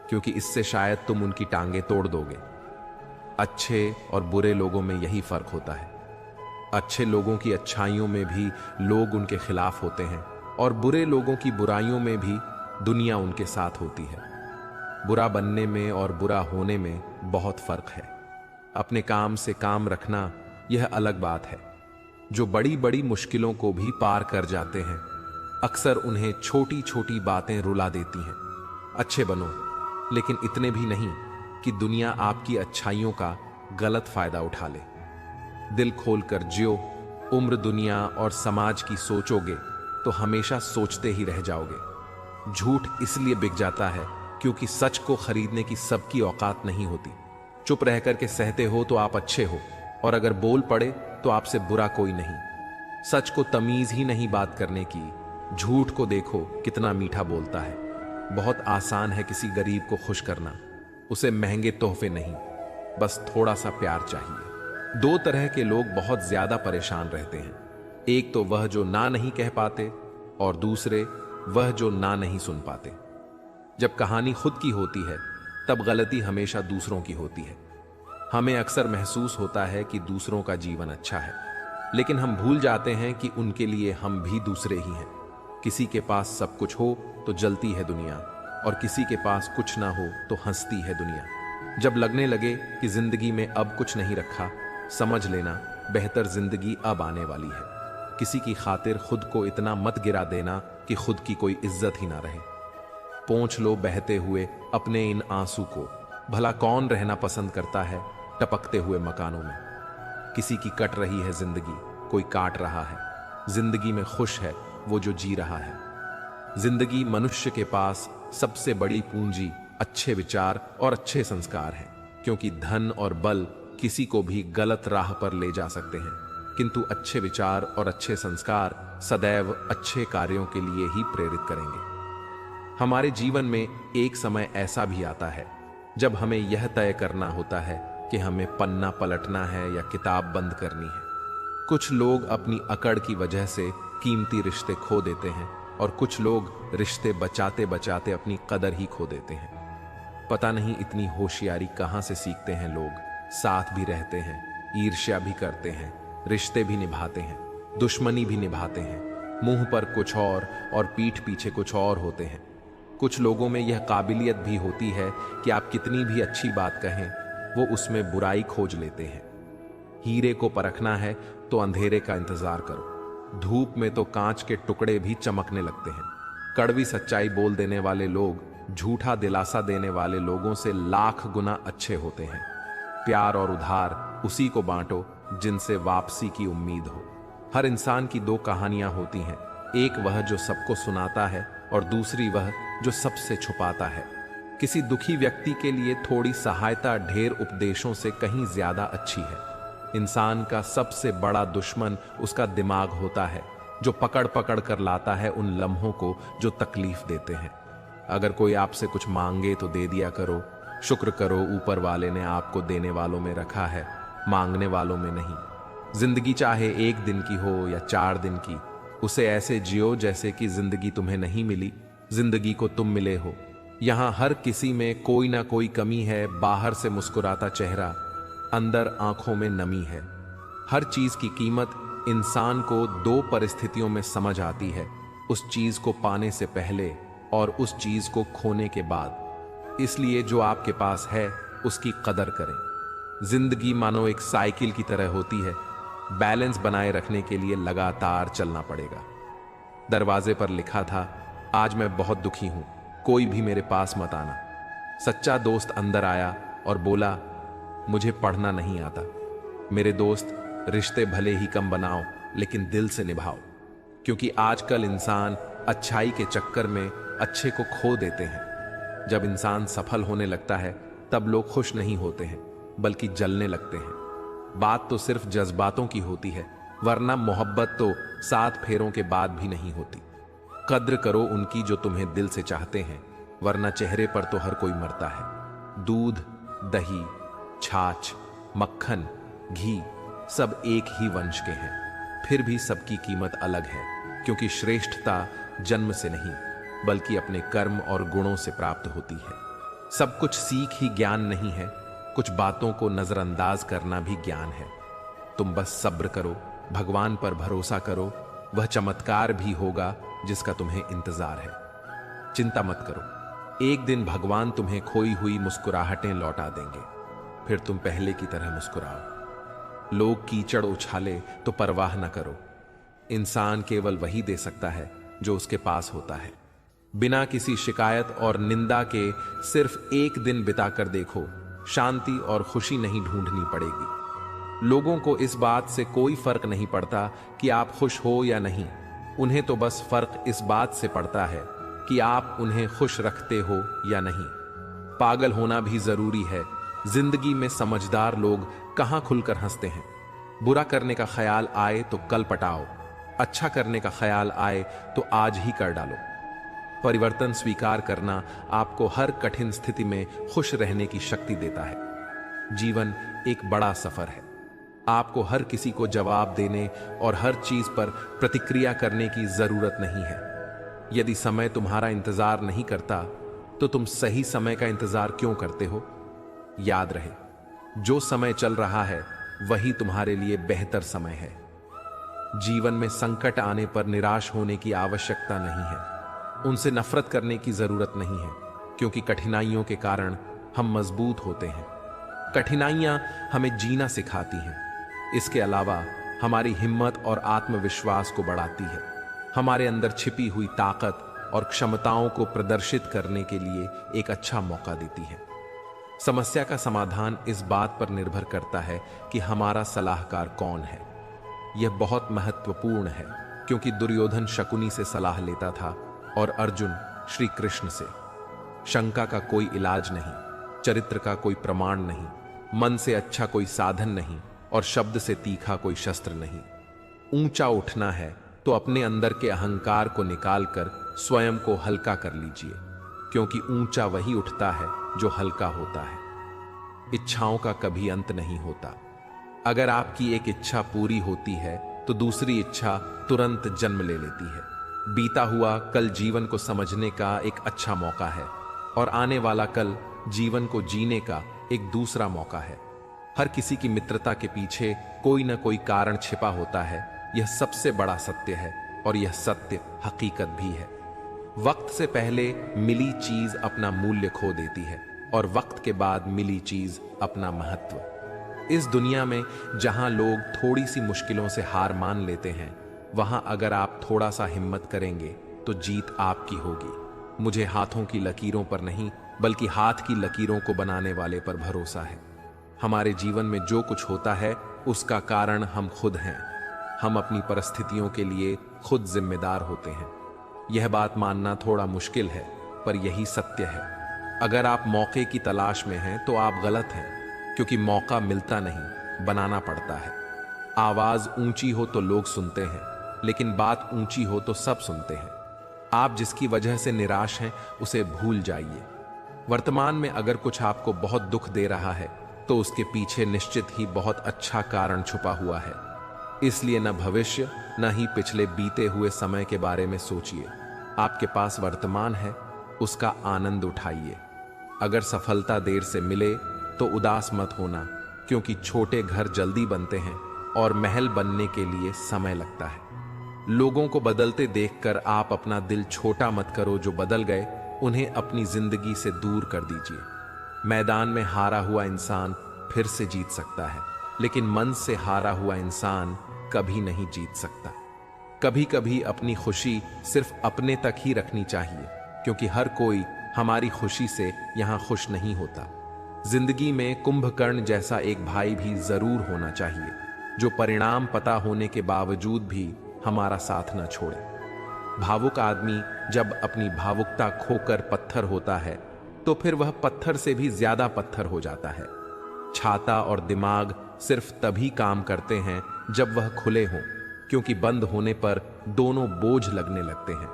क्योंकि इससे शायद तुम उनकी टांगे तोड़ दोगे। अच्छे और बुरे लोगों में यही फर्क होता है। अच्छे लोगों की अच्छाइयों में भी लोग उनके खिलाफ होते हैं, और बुरे लोगों की बुराइयों में भी दुनिया उनके साथ होती है। बुरा बनने में और बुरा होने में बहुत फर्क है। अपने काम से काम रखना यह अलग बात है। जो बड़ी बड़ी मुश्किलों को भी पार कर जाते हैं, अक्सर उन्हें छोटी छोटी बातें रुला देती हैं। अच्छे बनो, लेकिन इतने भी नहीं कि दुनिया आपकी अच्छाइयों का गलत फायदा उठा ले। दिल खोलकर जियो। उम्र दुनिया और समाज की सोचोगे तो हमेशा सोचते ही रह जाओगे। झूठ इसलिए बिक जाता है क्योंकि सच को खरीदने की सबकी औकात नहीं होती। चुप रह करके सहते हो तो आप अच्छे हो, और अगर बोल पड़े तो आपसे बुरा कोई नहीं। सच को तमीज ही नहीं बात करने की। झूठ को देखो कितना मीठा बोलता है। बहुत आसान है किसी गरीब को खुश करना, उसे महंगे तोहफे नहीं, बस थोड़ा सा प्यार चाहिए। दो तरह के लोग बहुत ज्यादा परेशान रहते हैं। एक तो वह जो ना नहीं कह पाते, और दूसरे वह जो ना नहीं सुन पाते। जब कहानी खुद की होती है तब गलती हमेशा दूसरों की होती है। हमें अक्सर महसूस होता है कि दूसरों का जीवन अच्छा है, लेकिन हम भूल जाते हैं कि उनके लिए हम भी दूसरे ही हैं। किसी के पास सब कुछ हो तो जलती है दुनिया, और किसी के पास कुछ ना हो तो हंसती है दुनिया। जब लगने लगे कि जिंदगी में अब कुछ नहीं रखा, समझ लेना बेहतर जिंदगी अब आने वाली है। किसी की खातिर खुद को इतना मत गिरा देना कि खुद की कोई इज्जत ही ना रहे। पोंछ लो बहते हुए अपने इन आंसू को। भला कौन रहना पसंद करता है टपकते हुए मकानों में। किसी की कट रही है जिंदगी, कोई काट रहा है। जिंदगी में खुश है वो जो जी रहा है। जिंदगी मनुष्य के पास सबसे बड़ी पूंजी अच्छे विचार और अच्छे संस्कार हैं, क्योंकि धन और बल किसी को भी गलत राह पर ले जा सकते हैं, किंतु अच्छे विचार और अच्छे संस्कार सदैव अच्छे कार्यों के लिए ही प्रेरित करेंगे। हमारे जीवन में एक समय ऐसा भी आता है जब हमें यह तय करना होता है कि हमें पन्ना पलटना है या किताब बंद करनी है। कुछ लोग अपनी अकड़ की वजह से कीमती रिश्ते खो देते हैं और कुछ लोग रिश्ते बचाते बचाते अपनी कदर ही खो देते हैं। पता नहीं इतनी होशियारी कहां से सीखते हैं लोग। साथ भी रहते हैं, ईर्ष्या भी करते हैं, रिश्ते भी निभाते हैं, दुश्मनी भी निभाते हैं। मुंह पर कुछ और पीठ पीछे कुछ और होते हैं। कुछ लोगों में यह काबिलियत भी होती है कि आप कितनी भी अच्छी बात कहें, वो उसमें बुराई खोज लेते हैं। हीरे को परखना है तो अंधेरे का इंतजार करो। धूप में तो कांच के टुकड़े भी चमकने लगते हैं। कड़वी सच्चाई बोल देने वाले लोग झूठा दिलासा देने वाले लोगों से लाख गुना अच्छे होते हैं। प्यार और उधार उसी को बांटो जिनसे वापसी की उम्मीद हो। हर इंसान की दो कहानियां होती हैं, एक वह जो सबको सुनाता है और दूसरी वह जो सबसे छुपाता है। किसी दुखी व्यक्ति के लिए थोड़ी सहायता ढेर उपदेशों से कहीं ज्यादा अच्छी है। इंसान का सबसे बड़ा दुश्मन उसका दिमाग होता है, जो पकड़ पकड़ कर लाता है उन लम्हों को जो तकलीफ देते हैं। अगर कोई आपसे कुछ मांगे तो दे दिया करो। शुक्र करो ऊपर वाले ने आपको देने वालों में रखा है, मांगने वालों में नहीं। जिंदगी चाहे 1 दिन की हो या 4 दिन की, उसे ऐसे जियो जैसे कि जिंदगी तुम्हें नहीं मिली, जिंदगी को तुम मिले हो। यहां हर किसी में कोई ना कोई कमी है। बाहर से मुस्कुराता चेहरा, अंदर आंखों में नमी है। हर चीज की कीमत इंसान को 2 परिस्थितियों में समझ आती है, उस चीज को पाने से पहले और उस चीज को खोने के बाद। इसलिए जो आपके पास है उसकी कदर करें। जिंदगी मानो एक साइकिल की तरह होती है, बैलेंस बनाए रखने के लिए लगातार चलना पड़ेगा। दरवाजे पर लिखा था, आज मैं बहुत दुखी हूं, कोई भी मेरे पास मत आना। सच्चा दोस्त अंदर आया और बोला, मुझे पढ़ना नहीं आता। मेरे दोस्त, रिश्ते भले ही कम बनाओ लेकिन दिल से निभाओ, क्योंकि आजकल इंसान अच्छाई के चक्कर में अच्छे को खो देते हैं। जब इंसान सफल होने लगता है तब लोग खुश नहीं होते हैं बल्कि जलने लगते हैं। बात तो सिर्फ जज्बातों की होती है, वरना मोहब्बत तो 7 फेरों के बाद भी नहीं होती। कद्र करो उनकी जो तुम्हें दिल से चाहते हैं, वरना चेहरे पर तो हर कोई मरता है। दूध, दही, छाछ, मक्खन, घी सब एक ही वंश के हैं, फिर भी सबकी कीमत अलग है, क्योंकि श्रेष्ठता जन्म से नहीं बल्कि अपने कर्म और गुणों से प्राप्त होती है। सब कुछ सीख ही ज्ञान नहीं है, कुछ बातों को नजरअंदाज करना भी ज्ञान है। तुम बस सब्र करो, भगवान पर भरोसा करो, वह चमत्कार भी होगा जिसका तुम्हें इंतजार है। चिंता मत करो, एक दिन भगवान तुम्हें खोई हुई मुस्कुराहटें लौटा देंगे, फिर तुम पहले की तरह मुस्कुराओ। लोग कीचड़ उछाले तो परवाह न करो। इंसान केवल वही दे सकता है जो उसके पास होता है। बिना किसी शिकायत और निंदा के सिर्फ एक दिन बिताकर देखो, शांति और खुशी नहीं ढूंढनी पड़ेगी। लोगों को इस बात से कोई फर्क नहीं पड़ता कि आप खुश हो या नहीं, उन्हें तो बस फर्क इस बात से पड़ता है कि आप उन्हें खुश रखते हो या नहीं। पागल होना भी जरूरी है। जिंदगी में समझदार लोग कहां खुलकर हंसते हैं। बुरा करने का ख्याल आए तो कल पटाओ, अच्छा करने का ख्याल आए तो आज ही कर डालो। परिवर्तन स्वीकार करना आपको हर कठिन स्थिति में खुश रहने की शक्ति देता है। जीवन एक बड़ा सफर है। आपको हर किसी को जवाब देने और हर चीज पर प्रतिक्रिया करने की जरूरत नहीं है। यदि समय तुम्हारा इंतजार नहीं करता तो तुम सही समय का इंतजार क्यों करते हो? याद रहे, जो समय चल रहा है वही तुम्हारे लिए बेहतर समय है। जीवन में संकट आने पर निराश होने की आवश्यकता नहीं है, उनसे नफरत करने की जरूरत नहीं है, क्योंकि कठिनाइयों के कारण हम मजबूत होते हैं। कठिनाइयां हमें जीना सिखाती हैं। इसके अलावा हमारी हिम्मत और आत्मविश्वास को बढ़ाती है, हमारे अंदर छिपी हुई ताकत और क्षमताओं को प्रदर्शित करने के लिए एक अच्छा मौका देती है। समस्या का समाधान इस बात पर निर्भर करता है कि हमारा सलाहकार कौन है। यह बहुत महत्वपूर्ण है क्योंकि दुर्योधन शकुनी से सलाह लेता था और अर्जुन श्री कृष्ण से। शंका का कोई इलाज नहीं, चरित्र का कोई प्रमाण नहीं, मन से अच्छा कोई साधन नहीं और शब्द से तीखा कोई शस्त्र नहीं। ऊंचा उठना है तो अपने अंदर के अहंकार को निकालकर स्वयं को हल्का कर लीजिए, क्योंकि ऊंचा वही उठता है जो हल्का होता है। इच्छाओं का कभी अंत नहीं होता। अगर आपकी एक इच्छा पूरी होती है तो दूसरी इच्छा तुरंत जन्म ले लेती है। बीता हुआ कल जीवन को समझने का एक अच्छा मौका है और आने वाला कल जीवन को जीने का एक दूसरा मौका है। हर किसी की मित्रता के पीछे कोई न कोई कारण छिपा होता है। यह सबसे बड़ा सत्य है और यह सत्य हकीकत भी है। वक्त से पहले मिली चीज अपना मूल्य खो देती है और वक्त के बाद मिली चीज अपना महत्व। इस दुनिया में जहां लोग थोड़ी सी मुश्किलों से हार मान लेते हैं, वहां अगर आप थोड़ा सा हिम्मत करेंगे तो जीत आपकी होगी। मुझे हाथों की लकीरों पर नहीं बल्कि हाथ की लकीरों को बनाने वाले पर भरोसा है। हमारे जीवन में जो कुछ होता है उसका कारण हम खुद हैं। हम अपनी परिस्थितियों के लिए खुद जिम्मेदार होते हैं। यह बात मानना थोड़ा मुश्किल है, पर यही सत्य है। अगर आप मौके की तलाश में हैं तो आप गलत हैं, क्योंकि मौका मिलता नहीं, बनाना पड़ता है। आवाज ऊंची हो तो लोग सुनते हैं, लेकिन बात ऊंची हो तो सब सुनते हैं। आप जिसकी वजह से निराश हैं उसे भूल जाइए। वर्तमान में अगर कुछ आपको बहुत दुख दे रहा है तो उसके पीछे निश्चित ही बहुत अच्छा कारण छुपा हुआ है। इसलिए न भविष्य न ही पिछले बीते हुए समय के बारे में सोचिए। आपके पास वर्तमान है, उसका आनंद उठाइए। अगर सफलता देर से मिले तो उदास मत होना, क्योंकि छोटे घर जल्दी बनते हैं और महल बनने के लिए समय लगता है। लोगों को बदलते देखकर आप अपना दिल छोटा मत करो। जो बदल गए उन्हें अपनी जिंदगी से दूर कर दीजिए। मैदान में हारा हुआ इंसान फिर से जीत सकता है, लेकिन मन से हारा हुआ इंसान कभी नहीं जीत सकता। कभी कभी अपनी खुशी सिर्फ अपने तक ही रखनी चाहिए, क्योंकि हर कोई हमारी खुशी से यहां खुश नहीं होता। जिंदगी में कुंभकर्ण जैसा एक भाई भी जरूर होना चाहिए, जो परिणाम पता होने के बावजूद भी हमारा साथ न छोड़े। भावुक आदमी जब अपनी भावुकता खोकर पत्थर होता है तो फिर वह पत्थर से भी ज्यादा पत्थर हो जाता है। छाता और दिमाग सिर्फ तभी काम करते हैं जब वह खुले हों, क्योंकि बंद होने पर दोनों बोझ लगने लगते हैं।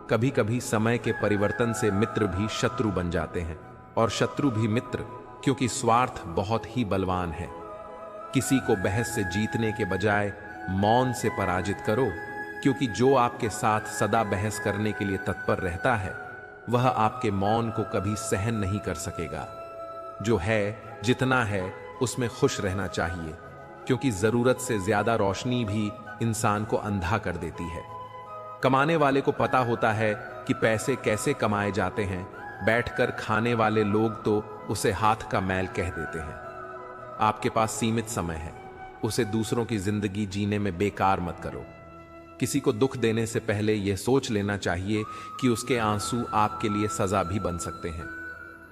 कभी कभी समय के परिवर्तन से मित्र भी शत्रु बन जाते हैं और शत्रु भी मित्र, क्योंकि स्वार्थ बहुत ही बलवान है। किसी को बहस से जीतने के बजाय मौन से पराजित करो, क्योंकि जो आपके साथ सदा बहस करने के लिए तत्पर रहता है वह आपके मौन को कभी सहन नहीं कर सकेगा। जो है जितना है उसमें खुश रहना चाहिए, क्योंकि जरूरत से ज्यादा रोशनी भी इंसान को अंधा कर देती है। कमाने वाले को पता होता है कि पैसे कैसे कमाए जाते हैं, बैठकर खाने वाले लोग तो उसे हाथ का मैल कह देते हैं। आपके पास सीमित समय है, उसे दूसरों की जिंदगी जीने में बेकार मत करो। किसी को दुख देने से पहले यह सोच लेना चाहिए कि उसके आंसू आपके लिए सजा भी बन सकते हैं।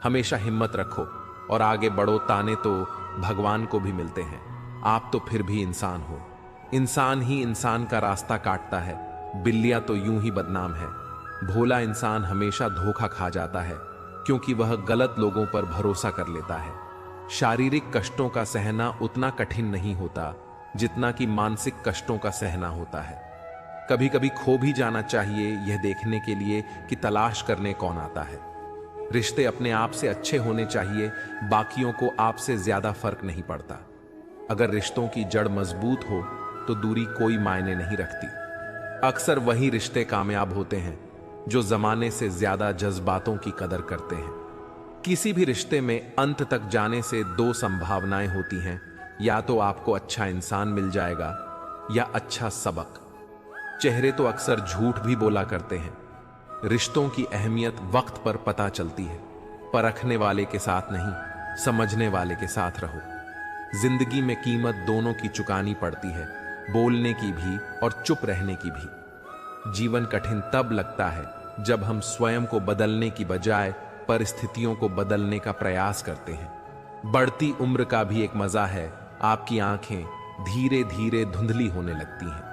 हमेशा हिम्मत रखो और आगे बढ़ो। ताने तो भगवान को भी मिलते हैं, आप तो फिर भी इंसान हो। इंसान ही इंसान का रास्ता काटता है, बिल्लियां तो यूं ही बदनाम है। भोला इंसान हमेशा धोखा खा जाता है, क्योंकि वह गलत लोगों पर भरोसा कर लेता है। शारीरिक कष्टों का सहना उतना कठिन नहीं होता जितना कि मानसिक कष्टों का सहना होता है। कभी कभी खो भी जाना चाहिए, यह देखने के लिए कि तलाश करने कौन आता है। रिश्ते अपने आप से अच्छे होने चाहिए, बाकियों को आपसे ज्यादा फर्क नहीं पड़ता। अगर रिश्तों की जड़ मजबूत हो तो दूरी कोई मायने नहीं रखती। अक्सर वही रिश्ते कामयाब होते हैं जो जमाने से ज्यादा जज्बातों की कदर करते हैं। किसी भी रिश्ते में अंत तक जाने से दो संभावनाएं होती हैं, या तो आपको अच्छा इंसान मिल जाएगा या अच्छा सबक। चेहरे तो अक्सर झूठ भी बोला करते हैं। रिश्तों की अहमियत वक्त पर पता चलती है। परखने वाले के साथ नहीं, समझने वाले के साथ रहो। जिंदगी में कीमत दोनों की चुकानी पड़ती है, बोलने की भी और चुप रहने की भी। जीवन कठिन तब लगता है जब हम स्वयं को बदलने की बजाय परिस्थितियों को बदलने का प्रयास करते हैं। बढ़ती उम्र का भी एक मजा है, आपकी आंखें धीरे धीरे धुंधली होने लगती हैं,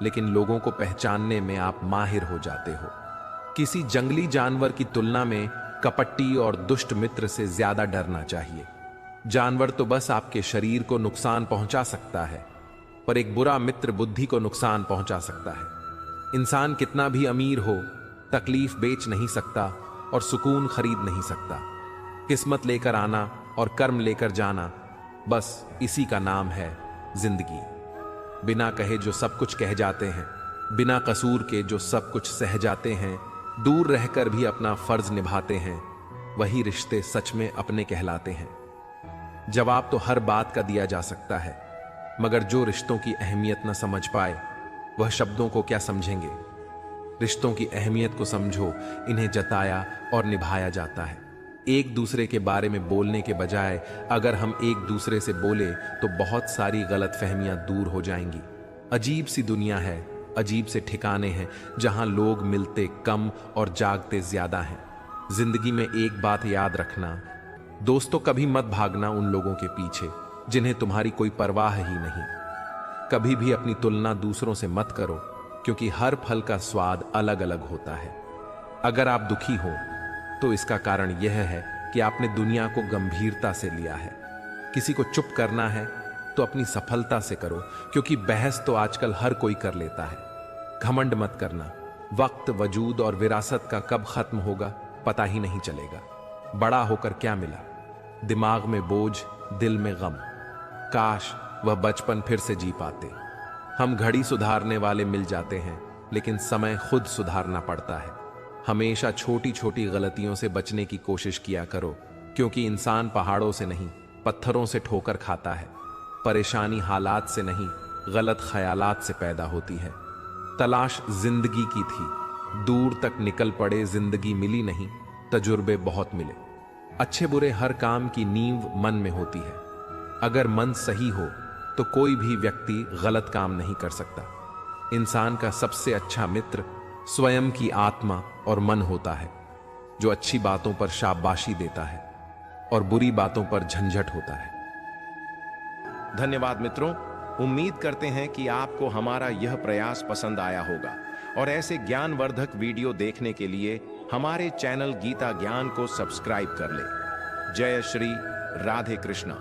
लेकिन लोगों को पहचानने में आप माहिर हो जाते हो। किसी जंगली जानवर की तुलना में कपटी और दुष्ट मित्र से ज्यादा डरना चाहिए। जानवर तो बस आपके शरीर को नुकसान पहुंचा सकता है, पर एक बुरा मित्र बुद्धि को नुकसान पहुंचा सकता है। इंसान कितना भी अमीर हो, तकलीफ बेच नहीं सकता और सुकून खरीद नहीं सकता। किस्मत लेकर आना और कर्म लेकर जाना, बस इसी का नाम है जिंदगी। बिना कहे जो सब कुछ कह जाते हैं, बिना कसूर के जो सब कुछ सह जाते हैं, दूर रहकर भी अपना फर्ज निभाते हैं, वही रिश्ते सच में अपने कहलाते हैं। जवाब तो हर बात का दिया जा सकता है, मगर जो रिश्तों की अहमियत न समझ पाए वह शब्दों को क्या समझेंगे। रिश्तों की अहमियत को समझो, इन्हें जताया और निभाया जाता है। एक दूसरे के बारे में बोलने के बजाय अगर हम एक दूसरे से बोले तो बहुत सारी गलतफहमियां दूर हो जाएंगी। अजीब सी दुनिया है, अजीब से ठिकाने हैं जहां लोग मिलते कम और जागते ज्यादा हैं। जिंदगी में एक बात याद रखना, दोस्तों, कभी मत भागना उन लोगों के पीछे जिन्हें तुम्हारी कोई परवाह ही नहीं। कभी भी अपनी तुलना दूसरों से मत करो, क्योंकि हर फल का स्वाद अलग अलग होता है। अगर आप दुखी हो तो इसका कारण यह है कि आपने दुनिया को गंभीरता से लिया है। किसी को चुप करना है तो अपनी सफलता से करो, क्योंकि बहस तो आजकल हर कोई कर लेता है। घमंड मत करना, वक्त, वजूद और विरासत का कब खत्म होगा पता ही नहीं चलेगा। बड़ा होकर क्या मिला? दिमाग में बोझ, दिल में गम। काश वह बचपन फिर से जी पाते। हम घड़ी सुधारने वाले मिल जाते हैं, लेकिन समय खुद सुधारना पड़ता है। हमेशा छोटी छोटी गलतियों से बचने की कोशिश किया करो, क्योंकि इंसान पहाड़ों से नहीं पत्थरों से ठोकर खाता है। परेशानी हालात से नहीं, गलत ख्यालात से पैदा होती है। तलाश जिंदगी की थी, दूर तक निकल पड़े, जिंदगी मिली नहीं, तजुर्बे बहुत मिले। अच्छे बुरे हर काम की नींव मन में होती है। अगर मन सही हो तो कोई भी व्यक्ति गलत काम नहीं कर सकता। इंसान का सबसे अच्छा मित्र स्वयं की आत्मा और मन होता है, जो अच्छी बातों पर शाबाशी देता है और बुरी बातों पर झंझट होता है। धन्यवाद मित्रों, उम्मीद करते हैं कि आपको हमारा यह प्रयास पसंद आया होगा और ऐसे ज्ञानवर्धक वीडियो देखने के लिए हमारे चैनल गीता ज्ञान को सब्सक्राइब कर लें। जय श्री राधे कृष्णा।